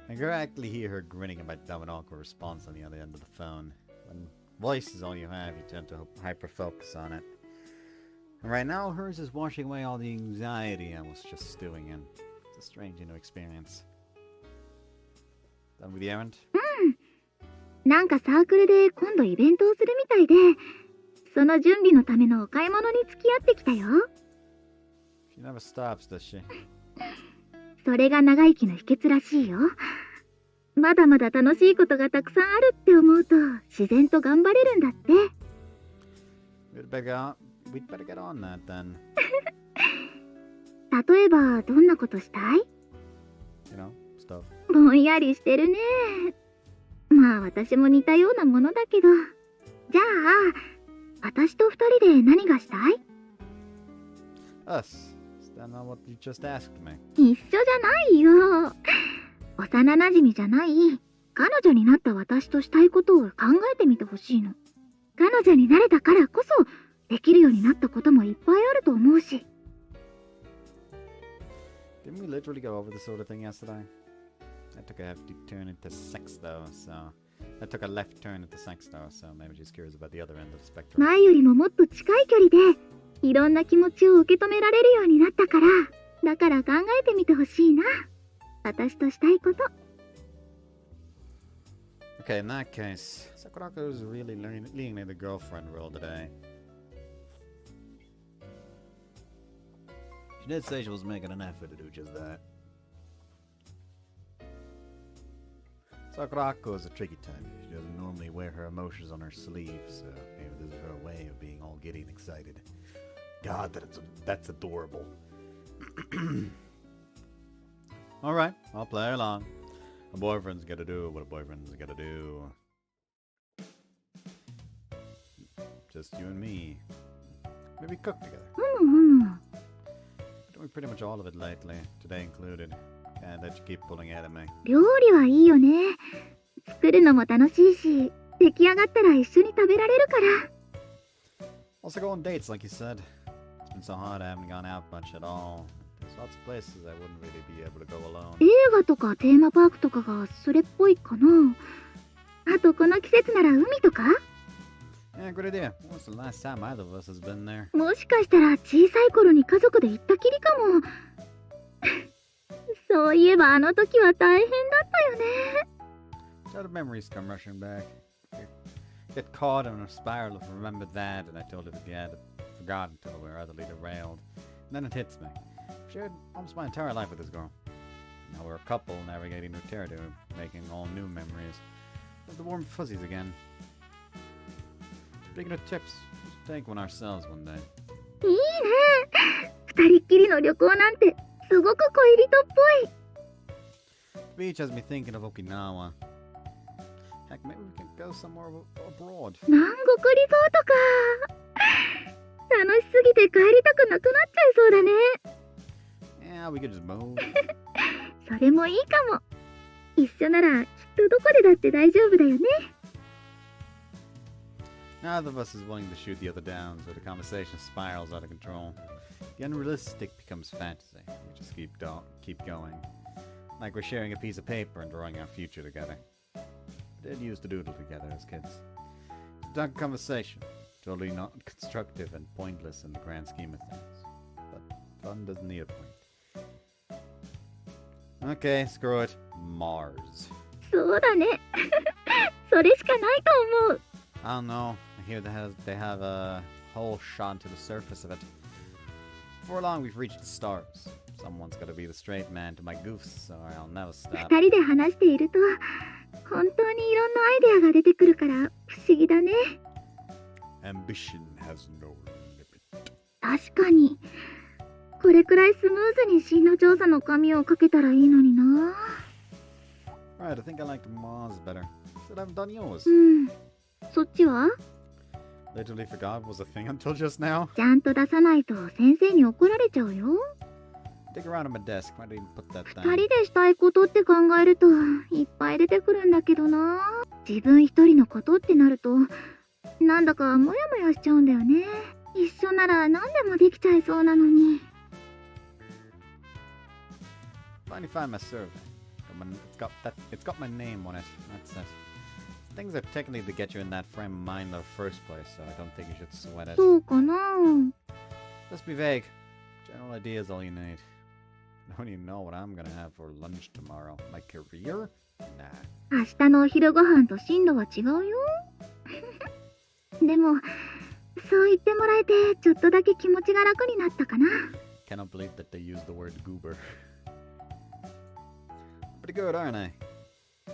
I could actually hear her grinning at my dumb and awkward response on the other end of the phone. When voice is all you have, you tend to hyper-focus on it. And right now, hers is washing away all the anxiety I was just stewing in. It's a strange new experience. Done with the errand? なんかサークルで今度イベントをするみたいで、その準備のためのお買い物に付き合ってきたよ。She never stops, does she? それが長生きの秘訣らしいよ。まだまだ楽しいことがたくさんあるって思うと自然と頑張れるんだって。We'd better get on that then. 例えばどんなことしたい？ You know, stuff. ぼんやりしてるね。まあ私も似たようなものだけど。じゃあ私と二人で何がしたい？ Us. Is that not what you just asked me? 一緒じゃないよ。幼馴染じゃない彼女になった私としたいことを考えてみてほしいの。彼女になれたからこそできるようになったこともいっぱいあると思うし。 Didn't we literally go over this sort of thing yesterday? I took a hefty turn into sex though, so... I took a left turn into sex though, so maybe she's curious about the other end of the spectrum. 前よりももっと近い距離でいろんな気持ちを受け止められるようになったから、だから考えてみてほしいな。私としたいこと。 Okay, in that case, Sakurako is really leaning in the girlfriend role today. She did say she was making an effort to do just that. Sakurako is a tricky type. She doesn't normally wear her emotions on her sleeve, so maybe this is her way of being all giddy and excited. God, that's adorable. Alright, I'll play along. A boyfriend's gotta do what a boyfriend's gotta do. Just you and me. Maybe cook together. Doing pretty much all of it lately, today included. Can't let you keep pulling at me. 料理はいいよね。作るのも楽しいし、出来上がったら一緒に食べられるから。 Also go on dates, like you said. It's been so hot, I haven't gone out much at all. There's lots of places I wouldn't really be able to go alone. 映画とかテーマパークとかがそれっぽいかな。あとこの季節なら海とか？ Yeah, good idea. When's the last time either of us has been there? もしかしたら小さい頃に家族で行ったきりかも。そういえばあの時は大変だったよね。So the memories come rushing back. Get caught in a spiral of remember that, and I told it at the end, forgotten until we were utterly derailed. And then it hits me. I've shared almost my entire life with this girl. Now we're a couple navigating new territory, making all new memories. There's the warm fuzzies again. Speaking of tips, we should take one ourselves one day. いいね。二人っきりの旅行なんてすごく恋人っぽい。 The beach has me thinking of Okinawa. Heck, maybe we can go somewhere abroad. 南国リゾートか。楽しすぎて帰りたくなくなっちゃいそうだね。Yeah, we could just move. それもいいかも。一緒ならきっとどこでだって大丈夫だよね。 Neither of us is willing to shoot the other down, so the conversation spirals out of control. The unrealistic becomes fantasy. We just keep going. Like we're sharing a piece of paper and drawing our future together. We did used to doodle together as kids. It's a dark conversation. Totally not constructive and pointless in the grand scheme of things. But fun doesn't need a point. Okay, screw it. Mars. そうだね。それしかないと思う。 I don't know. I hear they have a hole shot into the surface of it. Before long, we've reached the stars. Someone's got to be the straight man to my goofs, so I'll never stop. 二人で話していると本当にいろんなアイデアが出てくるから不思議だね。 Ambition has no limit. 確かに。これくらいスムーズに進路調査の紙をかけたらいいのにな。 Right, I think I liked Mars better. Still haven't done yours. うん。そっちは？ Literally forgot it was a thing until just now. ちゃんと出さないと先生に怒られちゃうよ。 Dig around on my desk. Why didn't put that 二 down? 人でしたいことって考えるといっぱい出てくるんだけどな。自分一人のことってなるとなんだかモヤモヤしちゃうんだよね。一緒なら何でもできちゃいそうなのに。 Finally find my survey. It's got my name on it. That's it. Things are technically to get you in that frame of mind in the first place, so I don't think you should sweat it. そうかな。 Just be vague. General idea is all you need. I don't even know what I'm gonna have for lunch tomorrow. My career? Nah. 明日のお昼ご飯と進路は違うよ。でもそう言ってもらえてちょっとだけ気持ちが楽になったかな。 Cannot believe that they used the word goober. Pretty good, aren't I?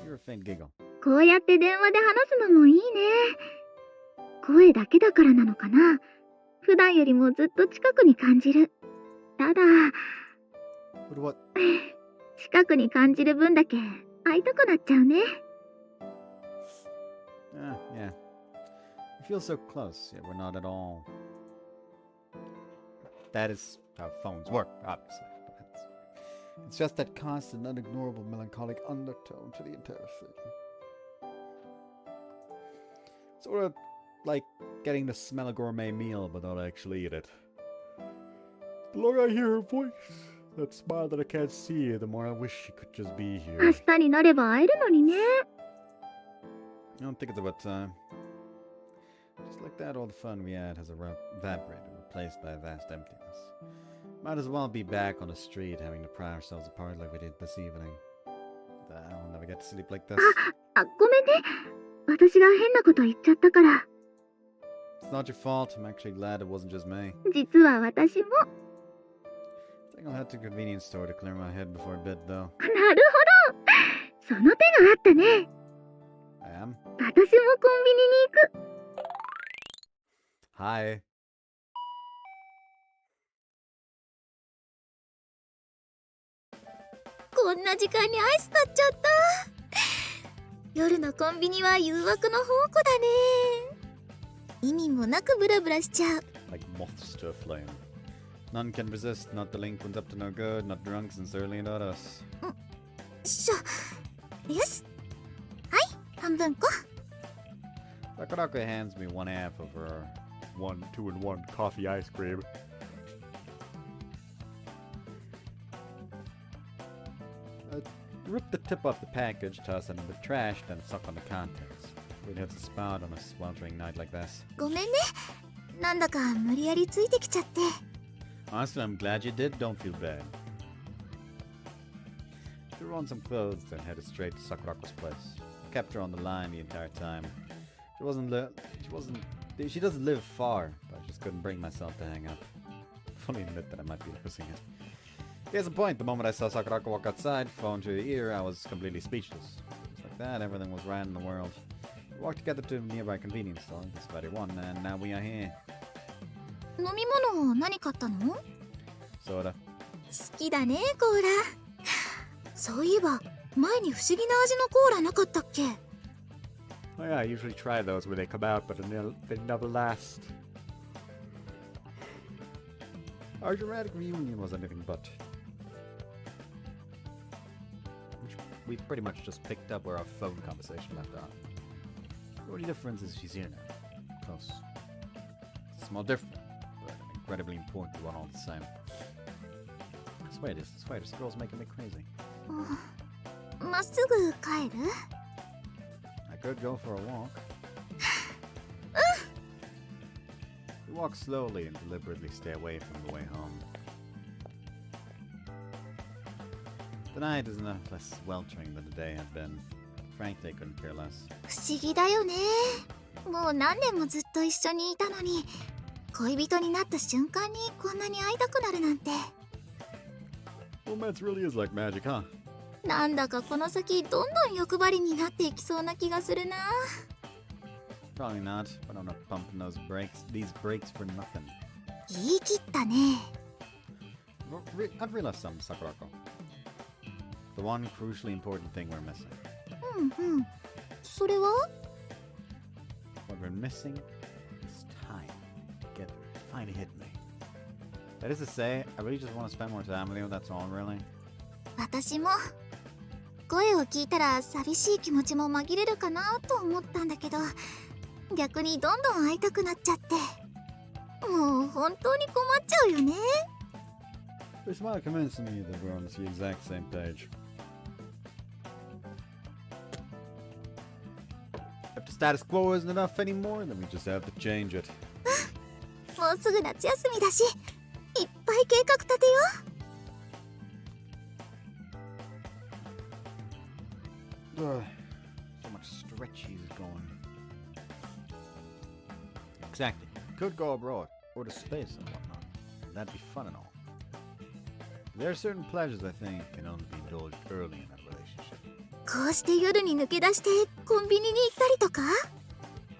You're a faint giggle. こうやって電話で話すのもいいね。声だけだからなのかな。普段よりもずっと近くに感じる。ただ What? 近くに感じる分だけ会いたくなっちゃうね。 Yeah. You feel so close, yet we're not at all. That is how phones work, obviously. It's just that constant, unignorable, melancholic undertone to the entire thing. Sort of like getting to smell a gourmet meal but not actually eat it. The longer I hear her voice, that smile that I can't see, the more I wish she could just be here. 明日になれば会えるのにね。 I don't think it's about time. Just like that, all the fun we had has evaporated, replaced by a vast emptiness. Might as well be back on the street, having to pry ourselves apart like we did this evening. I'll never get to sleep like this. ごめんね。私が変なこと言っちゃったから。 It's not your fault. I'm actually glad it wasn't just me. 実は私も。 I think I'll head to a convenience store to clear my head before bed, though. なるほど。その手があったね。 I am? 私もコンビニに行く。 Hi. こんな時間にアイス買っちゃった。夜のコンビニは誘惑の宝庫だね。意味もなくブラブラしちゃう。 Like moths to a flame. None can resist, not delinquents up to no good, not drunks and certainly not us. よし。はい、半分こ。 Sakurako hands me one half of her 2-in-1 coffee ice cream. Rip the tip off the package, toss it in the trash, then suck on the contents. Really hits a spot on a sweltering night like this. ごめんね。なんだか無理やりついてきちゃって。 Honestly, I'm glad you did. Don't feel bad. Threw on some clothes, then headed straight to Sakurako's place. Kept her on the line the entire time. She doesn't live far, but I just couldn't bring myself to hang up. Fully admit that I might be losing it. Here's the point. The moment I saw Sakurako walk outside, phone to the ear, I was completely speechless. Just like that, everything was right in the world. We walked together to a nearby convenience store, this very one, and now we are here. 飲み物何買ったの？ Soda. 好きだね、コーラ。そういえば前に不思議な味のコーラなかったっけ？ Oh yeah, I usually try those when they come out, but they never last. Our dramatic reunion was anything but. We pretty much just picked up where our phone conversation left off. The only difference is she's here now. Close. It's a small difference, but an incredibly important one all the same. I swear this girl's making me crazy. まっすぐ帰る？ I could go for a walk. We walk slowly and deliberately stay away from the way home. The night is not less sweltering than the day had been. Frankly, I couldn't care less. 不思議だよね。もう何年もずっと一緒にいたのに、恋人になった瞬間にこんなに会いたくなるなんて。 Romance really is like magic, huh? なんだかこの先どんどん欲張りになっていきそうな気がするな。 Probably not, but I'm not pumping these brakes for nothing. 言い切ったね。 I've realized something, Sakurako. The one crucially important thing we're missing. うんうん。それは？ we've been missing is time together. Finally hit me. That is to say, I really just want to spend more time with you, that's all, really. 私も声を聞いたら寂しい気持ちも紛れるかなと思ったんだけど、逆にどんどん会いたくなっちゃって、もう本当に困っちゃうよね。Your smile convinced me that we're on the exact same page. If the status quo isn't enough anymore, then we just have to change it. もうすぐ夏休みだし、いっぱい計画立てよう。So much stretchies going. Exactly. Could go abroad, or to space and whatnot. That'd be fun and all. There are certain pleasures I think can only be indulged early in a relationship. こうして夜に抜け出してコンビニに行ったりとか。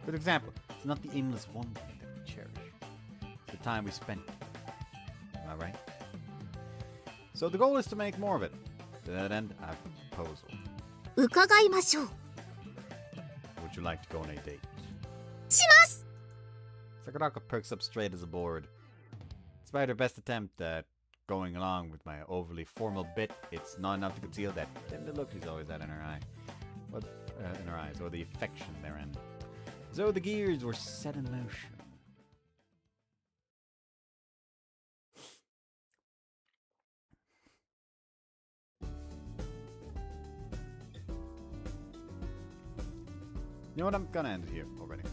For example, it's not the aimless wandering that we cherish. It's the time we spend. Am I right? So the goal is to make more of it. To that end, I have a proposal. 伺いましょう。 Would you like to go on a date? します。 Sakurako perks up straight as a board. Despite her best attempt at going along with my overly formal bit, it's not enough to conceal that tender look she's always had in her eye. What, in her eyes, or the affection therein. As though the gears were set in motion. You know what? I'm gonna end it here already.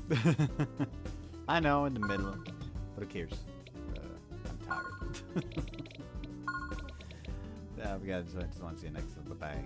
I know, in the middle, but who cares? I'm tired. Yeah, we gotta just want to see you next time. Bye bye.